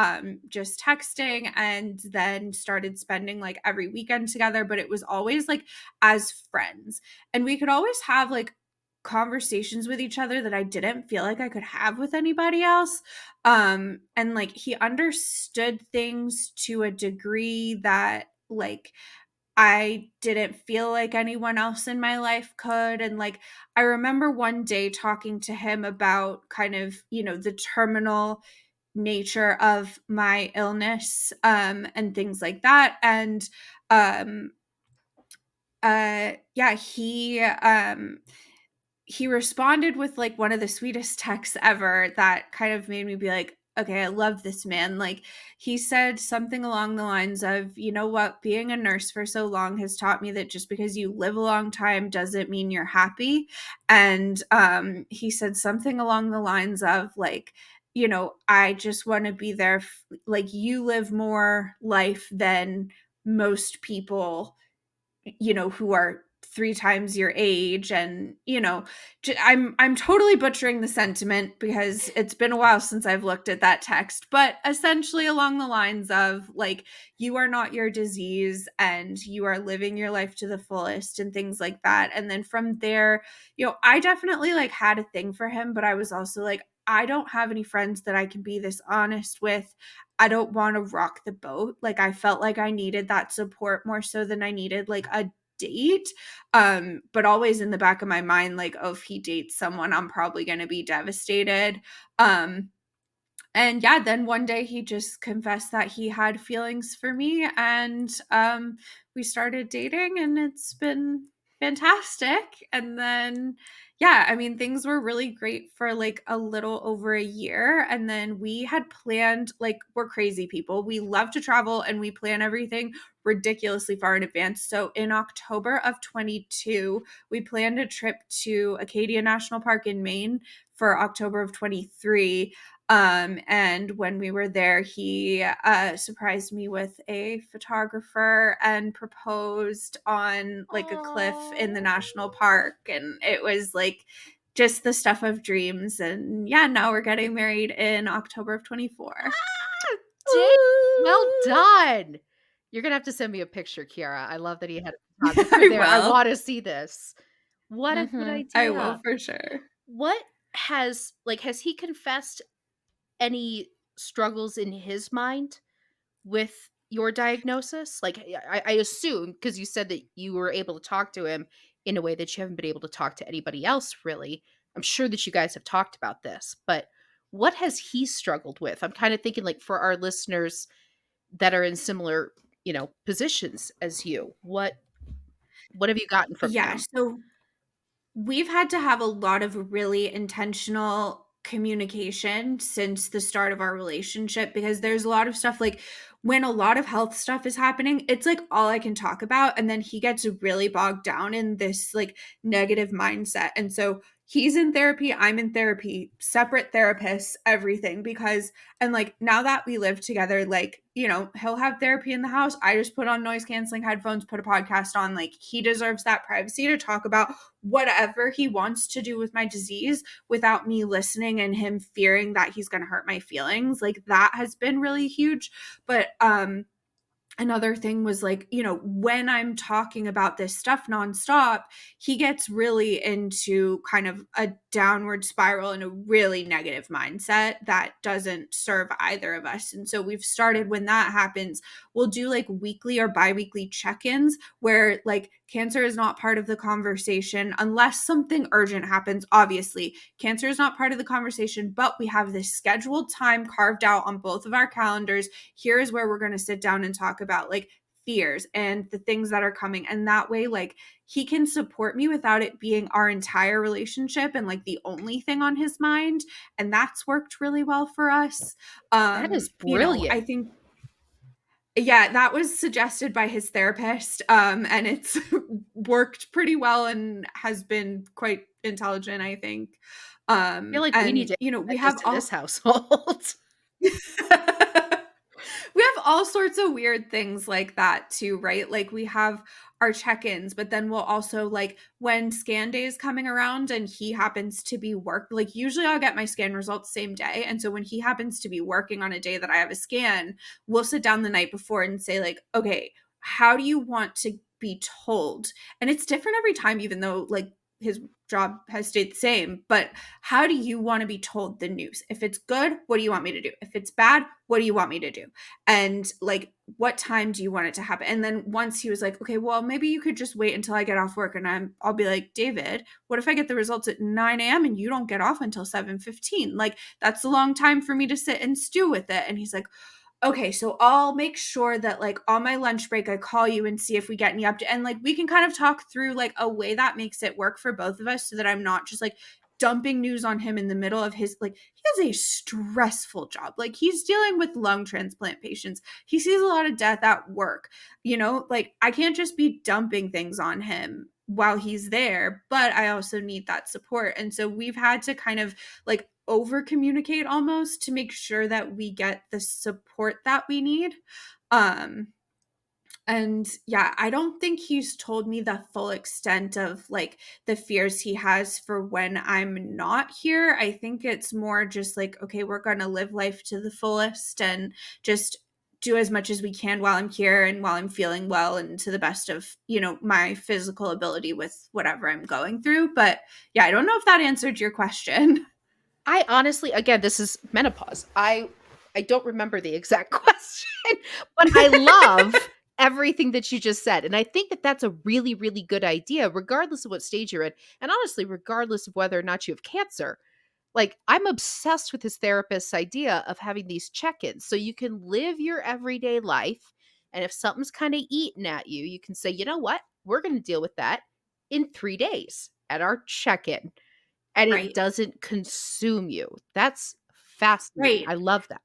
just texting, and then started spending like every weekend together. But it was always like as friends. And we could always have like conversations with each other that I didn't feel like I could have with anybody else. And like, he understood things to a degree that like I didn't feel like anyone else in my life could. And like, I remember one day talking to him about kind of, you know, the terminal nature of my illness, and things like that. And um yeah, he responded with like one of the sweetest texts ever that kind of made me be like, okay, I love this man. Like, he said something along the lines of, you know what, being a nurse for so long has taught me that just because you live a long time doesn't mean you're happy. And he said something along the lines of like, you know, I just want to be there. Like, you live more life than most people, you know, who are 3 times your age, and I'm totally butchering the sentiment because it's been a while since I've looked at that text, but essentially along the lines of like, you are not your disease and you are living your life to the fullest and things like that. And then from there, I definitely like had a thing for him, but I was also like, I don't have any friends that I can be this honest with. I don't want to rock the boat. Like, I felt like I needed that support more so than I needed like a date. But always in the back of my mind, like, oh, if he dates someone, I'm probably going to be devastated. And yeah, then one day he just confessed that he had feelings for me, and we started dating, and it's been fantastic. And then yeah, I mean, things were really great for like a little over a year, and then we had planned, like, we're crazy people. We love to travel and we plan everything ridiculously far in advance. So in October of 22, we planned a trip to Acadia National Park in Maine for October of 23. And when we were there, he surprised me with a photographer and proposed on like a cliff in the national park. And it was like just the stuff of dreams. And yeah, now we're getting married in October of 24. Dang, well done. You're gonna have to send me a picture, Chiara. I love that he had a photographer I there. I will. want to see this. What a good I will idea. for sure. What has he confessed any struggles in his mind with your diagnosis? Like, I assume, because you said that you were able to talk to him in a way that you haven't been able to talk to anybody else, really. I'm sure that you guys have talked about this, but what has he struggled with? I'm kind of thinking, like, for our listeners that are in similar, positions as you, what have you gotten from Yeah. him? So we've had to have a lot of really intentional communication since the start of our relationship, because there's a lot of stuff like when a lot of health stuff is happening, it's like all I can talk about. And then he gets really bogged down in this like negative mindset. And so he's in therapy, I'm in therapy, separate therapists, everything. Because, and like now that we live together, like, he'll have therapy in the house. I just put on noise canceling headphones, put a podcast on. Like, he deserves that privacy to talk about whatever he wants to do with my disease without me listening and him fearing that he's going to hurt my feelings. Like, that has been really huge. But another thing was like, when I'm talking about this stuff nonstop, he gets really into kind of a downward spiral and a really negative mindset that doesn't serve either of us. And so we've started, when that happens, we'll do like weekly or bi-weekly check-ins where like cancer is not part of the conversation unless something urgent happens. Obviously, cancer is not part of the conversation, but we have this scheduled time carved out on both of our calendars. Here is where we're going to sit down and talk about like fears and the things that are coming. And that way, like, he can support me without it being our entire relationship and like the only thing on his mind. And that's worked really well for us. That is I brilliant. think, yeah, that was suggested by his therapist. And it's worked pretty well and has been quite intelligent, I think. I feel like we need And to we add this have to all this household. we have all sorts of weird things like that too, right? Like, we have our check-ins, but then we'll also like, when scan day is coming around and he happens to be like, usually I'll get my scan results same day. And so when he happens to be working on a day that I have a scan, we'll sit down the night before and say like, okay, how do you want to be told? And it's different every time, even though like his job has stayed the same, but how do you want to be told the news? If it's good, what do you want me to do? If it's bad, what do you want me to do? And like, what time do you want it to happen? And then once he was like, okay, well, maybe you could just wait until I get off work. And I'll be like, David, what if I get the results at 9 a.m. and you don't get off until 7:15? Like, that's a long time for me to sit and stew with it. And he's like, okay, so I'll make sure that like on my lunch break, I call you and see if we get any update. And like, we can kind of talk through like a way that makes it work for both of us so that I'm not just like dumping news on him in the middle of his, like, he has a stressful job. Like, he's dealing with lung transplant patients. He sees a lot of death at work, like, I can't just be dumping things on him while he's there, but I also need that support. And so we've had to kind of like over communicate almost to make sure that we get the support that we need. Um And yeah, I don't think he's told me the full extent of like the fears he has for when I'm not here. I think it's more just like, okay, we're going to live life to the fullest and just do as much as we can while I'm here and while I'm feeling well and to the best of, you know, my physical ability with whatever I'm going through. But yeah, I don't know if that answered your question. I honestly, again, this is menopause. I don't remember the exact question, but I love everything that you just said. And I think that that's a really, really good idea, regardless of what stage you're in. And honestly, regardless of whether or not you have cancer. Like, I'm obsessed with his therapist's idea of having these check ins so you can live your everyday life. And if something's kind of eating at you, you can say, you know what? We're going to deal with that in 3 days at our check in, and it Right. doesn't consume you. That's fascinating. Right. I love that.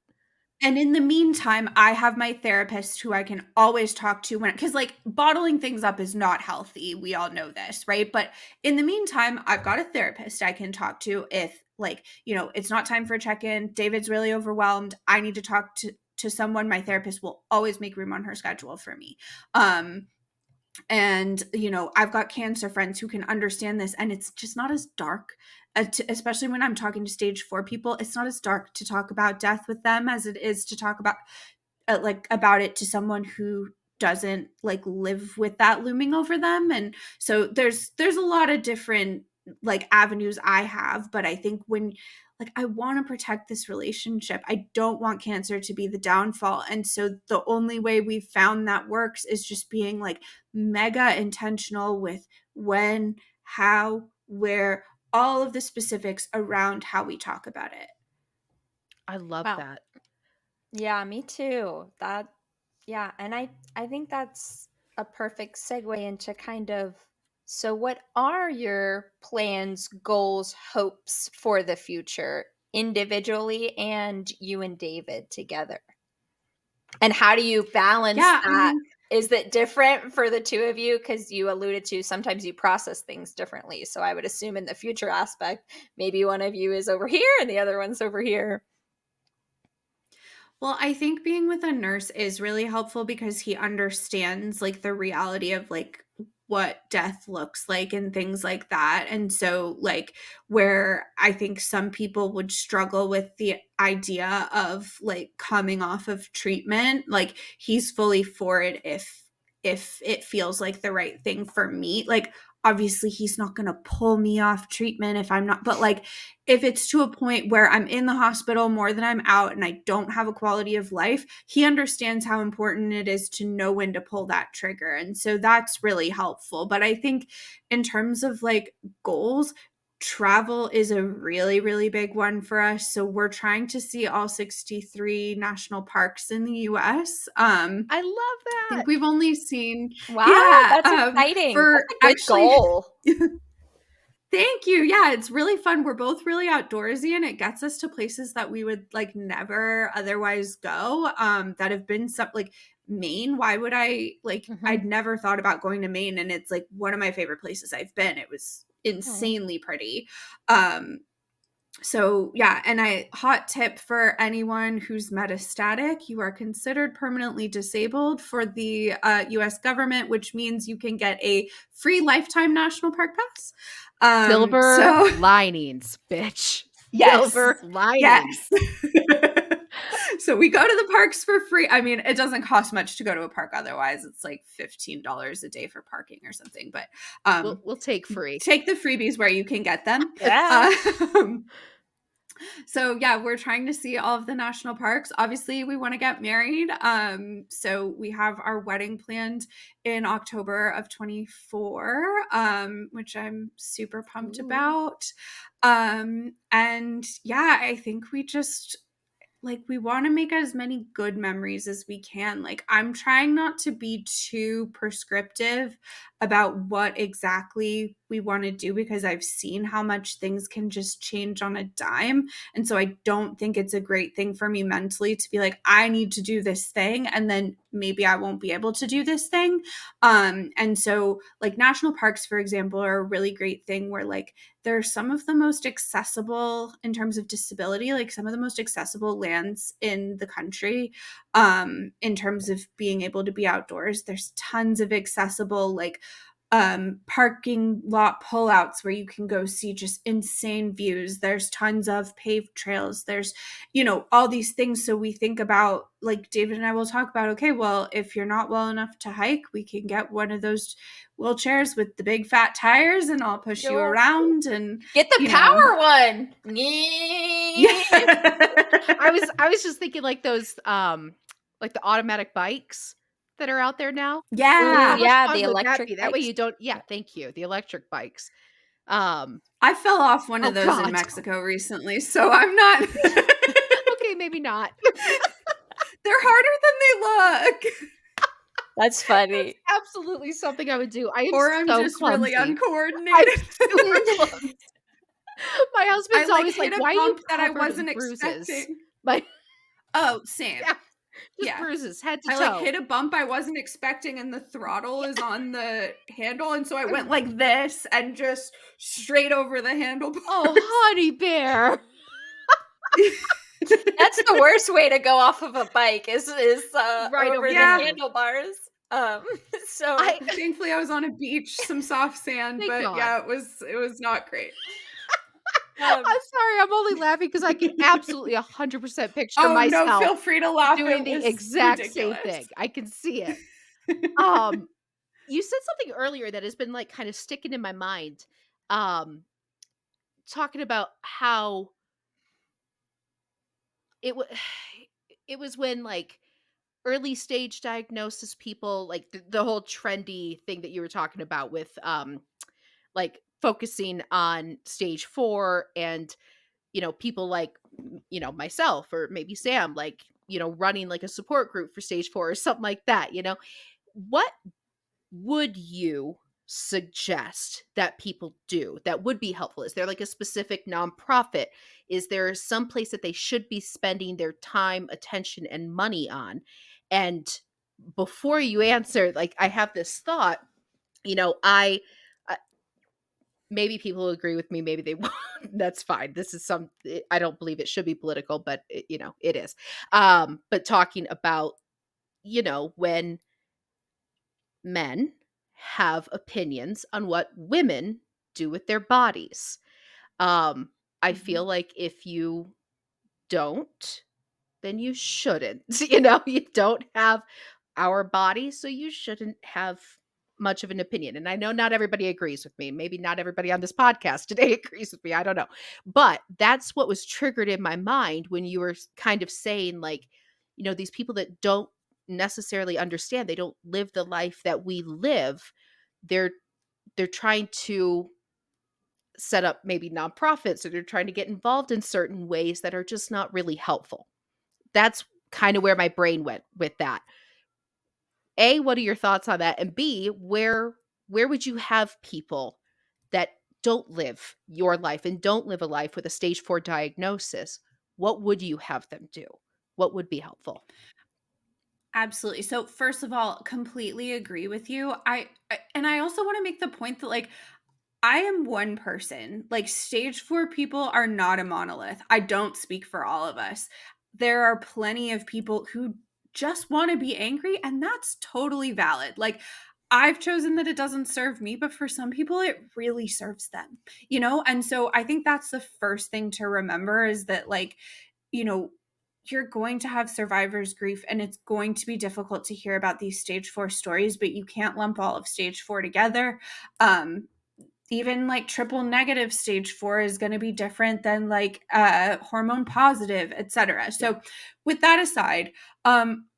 And in the meantime, I have my therapist who I can always talk to when, because like bottling things up is not healthy. We all know this, right? But in the meantime, I've got a therapist I can talk to if, like, you know, it's not time for a check in. David's really overwhelmed. I need to talk to someone. My therapist will always make room on her schedule for me. And you know, I've got cancer friends who can understand this, and it's just not as dark, especially when I'm talking to stage 4 people. It's not as dark to talk about death with them as it is to talk about like about it to someone who doesn't like live with that looming over them. And so there's a lot of different like avenues I have, but I think when like I want to protect this relationship, I don't want cancer to be the downfall. And so the only way we've found that works is just being like mega intentional with when, how, where, all of the specifics around how we talk about it. I love Wow. that. Yeah, me too. That yeah, and I think that's a perfect segue into kind of, so what are your plans, goals, hopes for the future individually and you and David together? And how do you balance Yeah, I that? mean, Is it different for the two of you? Because you alluded to sometimes you process things differently. So I would assume in the future aspect, maybe one of you is over here and the other one's over here. well, I think being with a nurse is really helpful because he understands like the reality of like what death looks like and things like that. And so like where I think some people would struggle with the idea of like coming off of treatment, like he's fully for it if it feels like the right thing for me. Like obviously he's not going to pull me off treatment if I'm not, but like if it's to a point where I'm in the hospital more than I'm out and I don't have a quality of life, he understands how important it is to know when to pull that trigger. And so that's really helpful. But I think in terms of like goals, travel is a really, really big one for us. So we're trying to see all 63 national parks in the US. I love I think that. we've only seen, Wow, yeah, that's exciting. for That's a good actually, goal. thank you. Yeah, it's really fun. We're both really outdoorsy and it gets us to places that we would like never otherwise go. That have been some like Maine. Why would I like Mhm. I'd never thought about going to Maine and it's like one of my favorite places I've been. It was Oh. insanely pretty. Um so yeah, and I hot tip for anyone who's metastatic, you are considered permanently disabled for the US government, which means you can get a free lifetime national park pass. Silver So linings, bitch. yes. Silver linings. Yes. So we go to the parks for free. I mean, it doesn't cost much to go to a park otherwise. It's like $15 a day for parking or something, but We'll take free. take the freebies where you can get them. Yeah. Um, so yeah, we're trying to see all of the national parks. Obviously, we want to get married. So we have our wedding planned in October of 24, which I'm super pumped Ooh. about. And yeah, I think we just like we want to make as many good memories as we can. Like I'm trying not to be too prescriptive about what exactly we want to do, because I've seen how much things can just change on a dime. And so I don't think it's a great thing for me mentally to be like, I need to do this thing, and then maybe I won't be able to do this thing. And so like national parks, for example, are a really great thing where like they're some of the most accessible in terms of disability, like some of the most accessible lands in the country. In terms of being able to be outdoors, there's tons of accessible like parking lot pullouts where you can go see just insane views. There's tons of paved trails. There's, all these things. So we think about, like David and I will talk about, okay, well, if you're not well enough to hike, we can get one of those wheelchairs with the big fat tires and I'll push you around and get the power one. Yeah. I was just thinking like those like the automatic bikes that are out there now. Yeah. How much Yeah, fun the would that electric be? That way bikes. you don't thank you. The electric bikes. I fell off one Oh of those in God. Mexico recently, so I'm not. Okay, maybe not. They're harder than they look. That's funny. That's absolutely something I would do. I am Or I'm so just clumsy. really uncoordinated. I'm super clumsy. My I husband's like always like, hit a "Why are you bump that I covered in wasn't bruises?" expecting. My Oh, same. yeah, just Yeah. bruises, head to I like toe. hit a bump I wasn't expecting, and the throttle is on the handle, and so I went like this and just straight over the handlebars. Oh, honey bear. That's the worst way to go off of a bike is Right over over the the handlebars. So Thankfully I was on a beach, some soft sand, Thank but God. yeah, it was not great. I'm sorry, I'm only laughing because I can absolutely 100% picture Oh no, myself feel free to laugh. doing It the was exact same ridiculous. thing. I can see it. You said something earlier that has been like kind of sticking in my mind. Um, talking about how it was it was when like early stage diagnosis people like the whole trendy thing that you were talking about with like focusing on stage 4 and people like myself or maybe Sam like running like a support group for stage 4 or something like that. What would you suggest that people do that would be helpful? Is there like a specific nonprofit? Is there some place that they should be spending their time, attention, and money on? And before you answer, like I have this thought, I maybe people will agree with me, maybe they won't. That's fine. This is I don't believe it should be political, but it is. But talking about, when men have opinions on what women do with their bodies. Um, I Mhm. feel like if you don't, then you shouldn't. You don't have our body, so you shouldn't have much of an opinion. And I know not everybody agrees with me. Maybe not everybody on this podcast today agrees with me. I don't know. But that's what was triggered in my mind when you were kind of saying, like, these people that don't necessarily understand, they don't live the life that we live. They're trying to set up maybe nonprofits or they're trying to get involved in certain ways that are just not really helpful. That's kind of where my brain went with that. A, what are your thoughts on that? And B, where would you have people that don't live your life and don't live a life with a stage 4 diagnosis? What would you have them do? What would be helpful? Absolutely. So first of all, completely agree with you. And I also want to make the point that like I am one person. Like stage 4 people are not a monolith. I don't speak for all of us. There are plenty of people who just want to be angry, and that's totally valid. Like I've chosen that it doesn't serve me, but for some people it really serves them. And so I think that's the first thing to remember is that like, you know, you're going to have survivor's grief and it's going to be difficult to hear about these stage 4 stories, but you can't lump all of stage 4 together. Even like triple negative stage 4 is going to be different than like hormone positive, etc. So with that aside,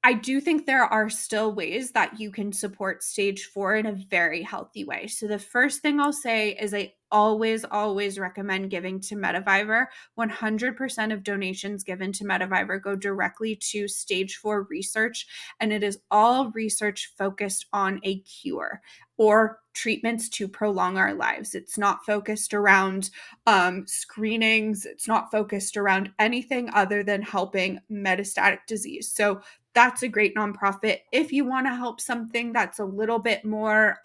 I do think there are still ways that you can support stage 4 in a very healthy way. So the first thing I'll say is I always recommend giving to Metavivor. 100% of donations given to Metavivor go directly to stage 4 research, and it is all research focused on a cure or treatments to prolong our lives. It's not focused around screenings. It's not focused around anything other than helping metastatic disease. So that's a great nonprofit. If you want to help something that's a little bit more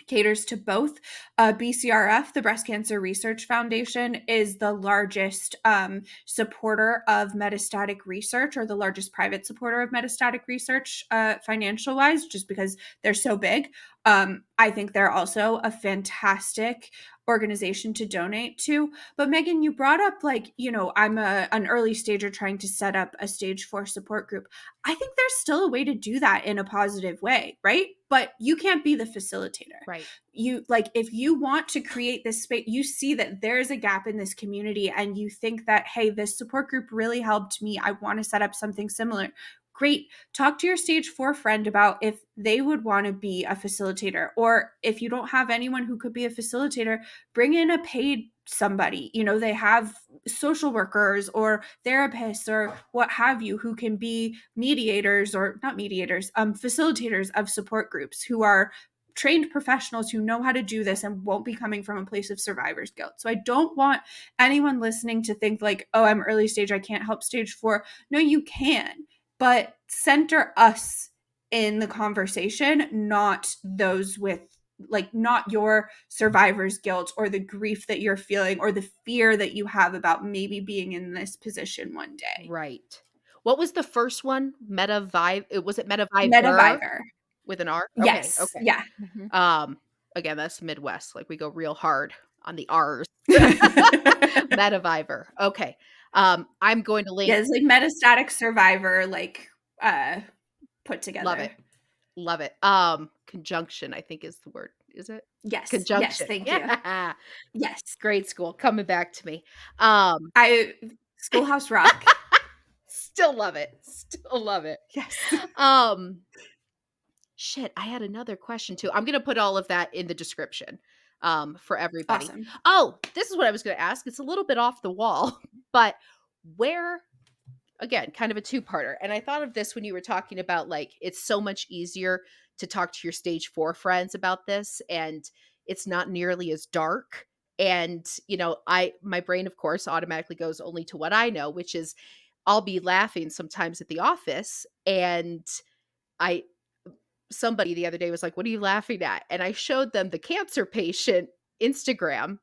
caters to both. BCRF, the Breast Cancer Research Foundation, is the largest supporter of metastatic research, or the largest private supporter of metastatic research financial wise, just because they're so big. I think they're also a fantastic organization to donate to. But Megan, you brought up, like, I'm an early stager trying to set up a stage 4 support group. I think there's still a way to do that in a positive way, right? But you can't be the facilitator. Right. You, like, if you want to create this space, you see that there's a gap in this community and you think that, hey, this support group really helped me, I want to set up something similar. Great. Talk to your stage 4 friend about if they would want to be a facilitator, or if you don't have anyone who could be a facilitator, bring in a paid somebody. They have social workers or therapists or what have you who can be mediators, or not mediators, facilitators of support groups, who are trained professionals who know how to do this and won't be coming from a place of survivor's guilt. So I don't want anyone listening to think like, oh, I'm early stage, I can't help stage 4. No, you can, but center us in the conversation, not those with, like, not your survivor's guilt or the grief that you're feeling or the fear that you have about maybe being in this position one day. Right. What was the first one? Was it Metavivor Metavivor. with an R? Okay, Yes. okay. Yeah. Mhm. Again, that's Midwest. Like, we go real hard on the R's. Metavivor. Okay. I'm going to link. Yeah, it's like metastatic survivor, like, put Love together. it. Love it. Conjunction, I think, is the word. Is it? Yes, Conjunction. thank you. Yeah. Yes. Grade school coming back to me. Um, I Schoolhouse Rock. Still love it. Still love it. Yes. Um, Shit, I had another question too. I'm gonna put all of that in the description, for everybody. Awesome. Oh, this is what I was gonna ask. It's a little bit off the wall, but where, again, kind of a two-parter. And I thought of this when you were talking about, like, it's so much easier to talk to your stage 4 friends about this, and it's not nearly as dark. And, my brain, of course, automatically goes only to what I know, which is I'll be laughing sometimes at the office, and I somebody the other day was like, "What are you laughing at?" And I showed them the cancer patient Instagram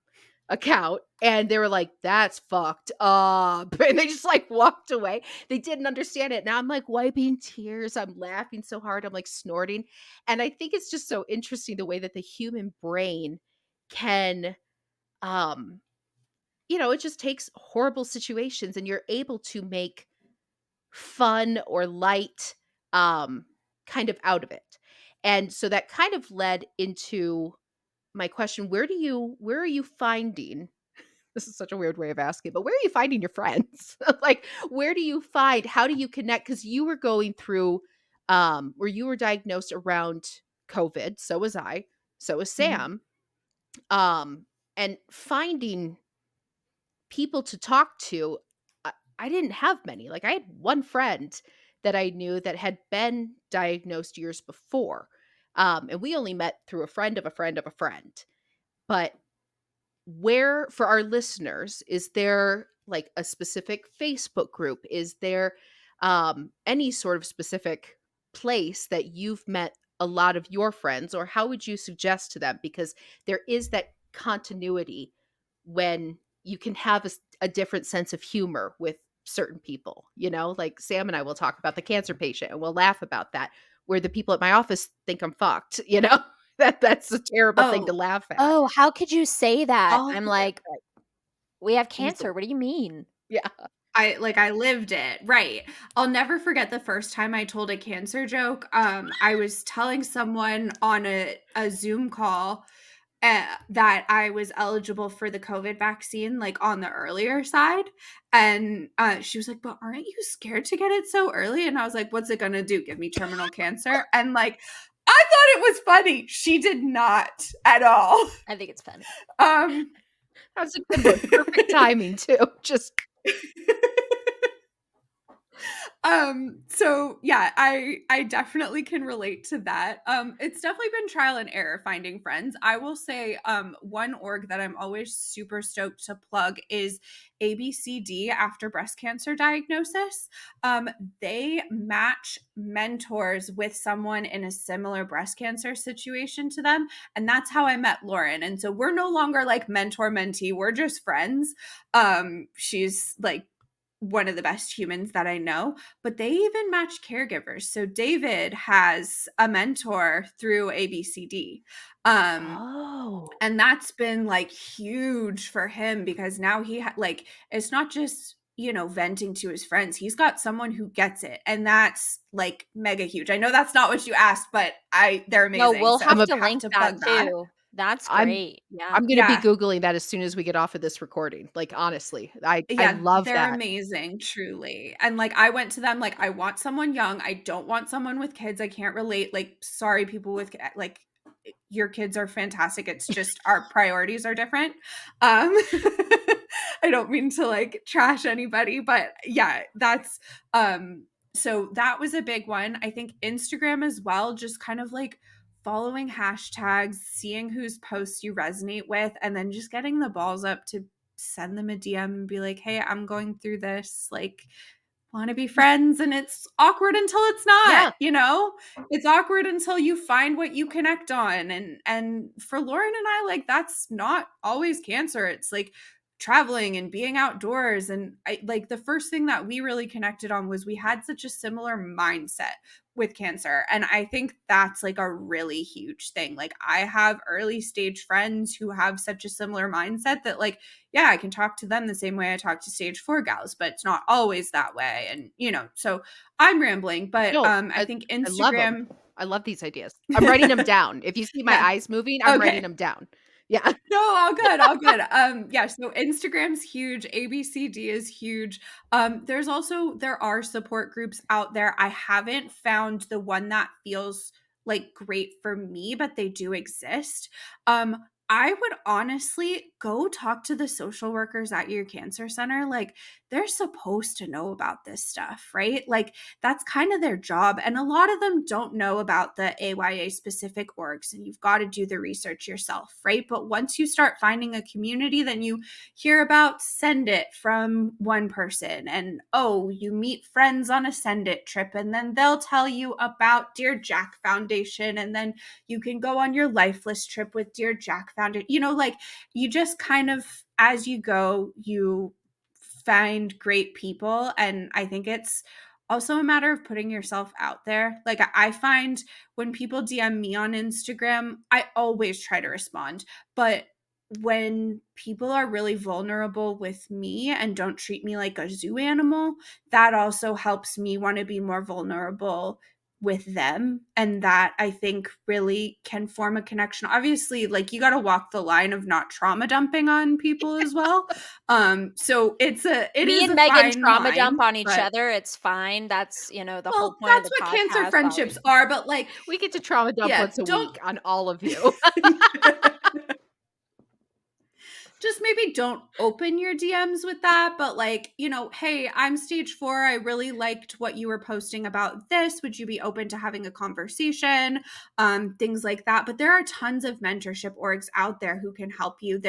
account, and they were like, "That's fucked up." And they just, like, walked away. They didn't understand it. Now I'm, like, wiping tears. I'm laughing so hard. I'm, like, snorting. And I think it's just so interesting the way that the human brain can, um, it just takes horrible situations and you're able to make fun or light, um, kind of out of it. And so that kind of led into my question, where are you finding, this is such a weird way of asking, but where are you finding your friends? Like, how do you connect? Because you were going through, where you were diagnosed around COVID, so was I, so was Mhm. Sam. And finding people to talk to, I didn't have many. Like, I had one friend that I knew that had been diagnosed years before. And we only met through a friend of a friend of a friend. But where, for our listeners, is there like a specific Facebook group? Is there any sort of specific place that you've met a lot of your friends, or how would you suggest to them? Because there is that continuity when you can have a different sense of humor with certain people, like Sam and I will talk about the cancer patient and we'll laugh about that, where the people at my office think I'm fucked, that's a terrible thing to Oh, laugh at. Oh, how could you say that? all I'm Yeah, like, "We have he's the cancer, what do you mean?" yeah. I lived it. Right. I'll never forget the first time I told a cancer joke. I was telling someone on a Zoom call, that I was eligible for the COVID vaccine, like on the earlier side. And she was like, but aren't you scared to get it so early? And I was like, what's it going to do? Give me terminal cancer? And like, I thought it was funny. She did not at all. I think it's funny. That's a good one. Perfect timing too. Just So yeah, I definitely can relate to that. It's definitely been trial and error finding friends. I will say one org that I'm always super stoked to plug is ABCD after breast cancer diagnosis. They match mentors with someone in a similar breast cancer situation to them, and that's how I met Lauren. And so we're no longer like mentor mentee, we're just friends. She's like one of the best humans that I know, but they even match caregivers. So David has a mentor through ABCD. oh. And that's been like huge for him because now like, it's not just, you know, venting to his friends. He's got someone who gets it. And that's like mega huge. I know that's not what you asked, but they're No, amazing. we'll So have I to have link to that plug that. too. That's I'm great. Yeah. I'm gonna be Yeah. Googling that as soon as we get off of this recording. Like, honestly, I Yeah, love they're that. amazing, truly. And like I went to them like I want someone young. I don't want someone with kids. I can't relate. Like sorry people with like your kids are fantastic. It's just our priorities are different. I don't mean to like trash anybody, but yeah, that's so that was a big one. I think Instagram as well, just kind of like following hashtags, seeing whose posts you resonate with, and then just getting the balls up to send them a DM and be like, hey, I'm going through this. Like, want to be friends? And it's awkward until it's not, Yeah. you know? It's awkward until you find what you connect on. And for Lauren and I, like, that's not always cancer. It's like traveling and being outdoors. And I like the first thing that we really connected on was we had such a similar mindset with cancer. And I think that's like a really huge thing. Like I have early stage friends who have such a similar mindset that like, yeah, I can talk to them the same way I talk to stage 4 gals, but it's not always that way. And, you know, so I'm rambling, but No, I think I love them. Instagram. I love these ideas. I'm writing them down. If you see my Yeah. eyes moving, I'm writing Okay. them down. Yeah. No, all good, all good. Yeah, so Instagram's huge, ABCD is huge. There are support groups out there. I haven't found the one that feels like great for me, but they do exist. I would honestly go talk to the social workers at your cancer center. Like, they're supposed to know about this stuff, right? Like, that's kind of their job. And a lot of them don't know about the AYA specific orgs, and you've got to do the research yourself, right? But once you start finding a community, then you hear about Send It from one person, and oh, you meet friends on a Send It trip, and then they'll tell you about Dear Jack Foundation, and then you can go on your lifeless trip with Dear Jack Foundation. You know, like you just kind of, as you go, you find great people. And I think it's also a matter of putting yourself out there. Like I find when people DM me on Instagram, I always try to respond. But when people are really vulnerable with me and don't treat me like a zoo animal, that also helps me want to be more vulnerable with them. And that I think really can form a connection. Obviously, like you got to walk the line of not trauma dumping on people as well. So it Me is and a Megan fine trauma dump line, on each but other. It's fine. That's, the whole well, point of that's the what cancer podcast friendships always. are. But like, We get to trauma dump yeah, once a don't week on all of you. just maybe don't open your DMs with that, but like, you know, hey, I'm stage 4. I really liked what you were posting about this. Would you be open to having a conversation? Things like that. But there are tons of mentorship orgs out there who can help you.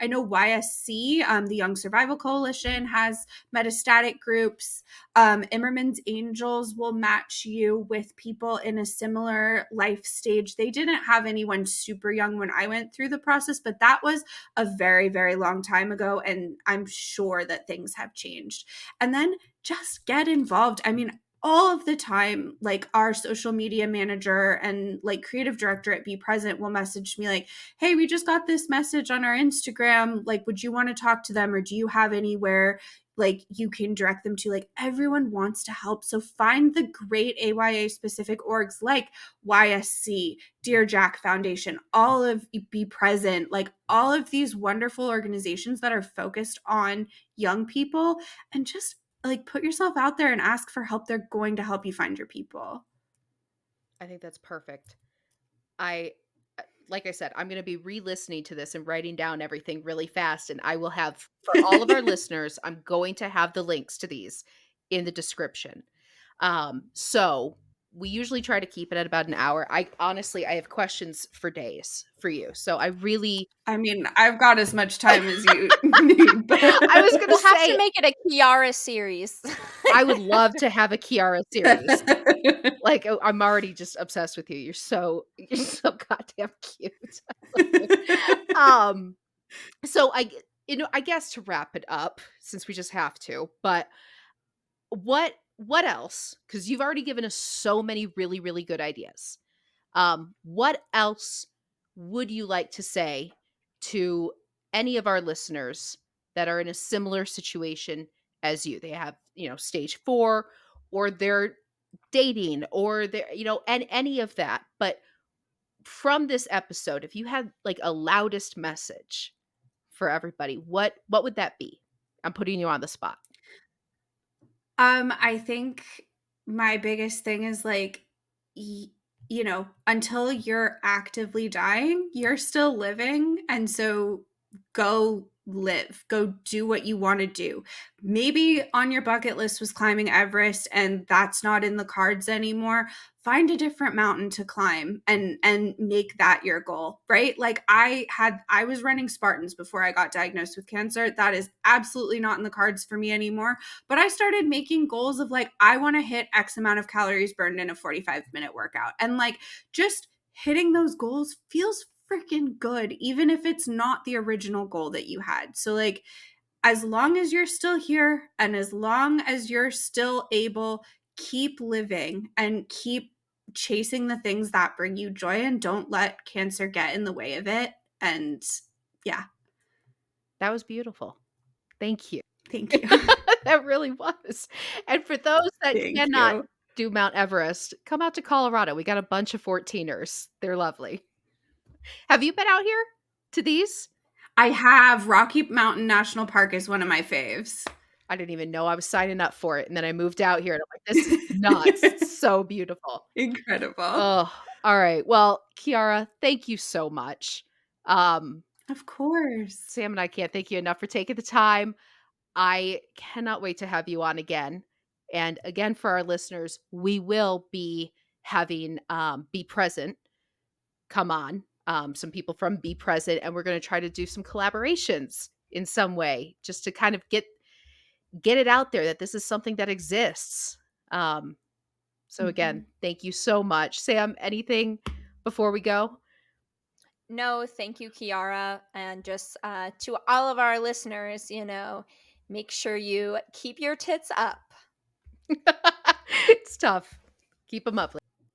I know YSC, the Young Survival Coalition, has metastatic groups. Imerman's Angels will match you with people in a similar life stage. They didn't have anyone super young when I went through the process, but that was a very, very long time ago. And I'm sure that things have changed. And then just get involved. I mean, all of the time, like our social media manager and like creative director at Be Present will message me like, hey, we just got this message on our Instagram, like would you want to talk to them, or do you have anywhere like you can direct them to? Like everyone wants to help, so find the great AYA specific orgs like YSC, Dear Jack Foundation, all of Be Present, like all of these wonderful organizations that are focused on young people, and just like put yourself out there and ask for help. They're going to help you find your people. I think that's perfect. I like I said, I'm going to be re-listening to this and writing down everything really fast, and I will have for all of our listeners, I'm going to have the links to these in the description. So we usually try to keep it at about an hour. I honestly, I have questions for days for you. So I really I mean, I've got as much time as you need, but I was going to We'll have to say make it a Chiara series. I would love to have a Chiara series. Like, oh, I'm already just obsessed with you. You're so goddamn cute. Um, so I guess to wrap it up, since we just have to, but what else? Because you've already given us so many really, really good ideas. What else would you like to say to any of our listeners that are in a similar situation as you? They have, stage 4, or they're dating, or they're, and any of that. But from this episode, if you had like a loudest message for everybody, what would that be? I'm putting you on the spot. I think my biggest thing is like, until you're actively dying, you're still living. And so go live, go do what you want to do. Maybe on your bucket list was climbing Everest and that's not in the cards anymore. Find a different mountain to climb and make that your goal, right? Like I was running Spartans before I got diagnosed with cancer. That is absolutely not in the cards for me anymore. But I started making goals of like, I want to hit X amount of calories burned in a 45-minute workout. And like just hitting those goals feels freaking good, even if it's not the original goal that you had. So like, as long as you're still here and as long as you're still able, keep living and keep chasing the things that bring you joy, and don't let cancer get in the way of it. And yeah, That was beautiful. Thank you. thank you. That really was. And for those that Thank cannot you. do Mount Everest, come out to Colorado. We got a bunch of 14ers. They're lovely. Have you been out here to these? I have. Rocky Mountain National Park is one of my faves. I didn't even know I was signing up for it. And then I moved out here and I'm like, this is nuts. It's so beautiful. Incredible. Oh, all right. Well, Chiara, thank you so much. Of course. Sam and I can't thank you enough for taking the time. I cannot wait to have you on again. And again, for our listeners, we will be having Be Present come on, some people from Be Present, and we're going to try to do some collaborations in some way just to kind of get it out there that this is something that exists. So again, thank you so much. Sam, anything before we go? No, thank you, Chiara. And just to all of our listeners, make sure you keep your tits up. It's tough. Keep them up.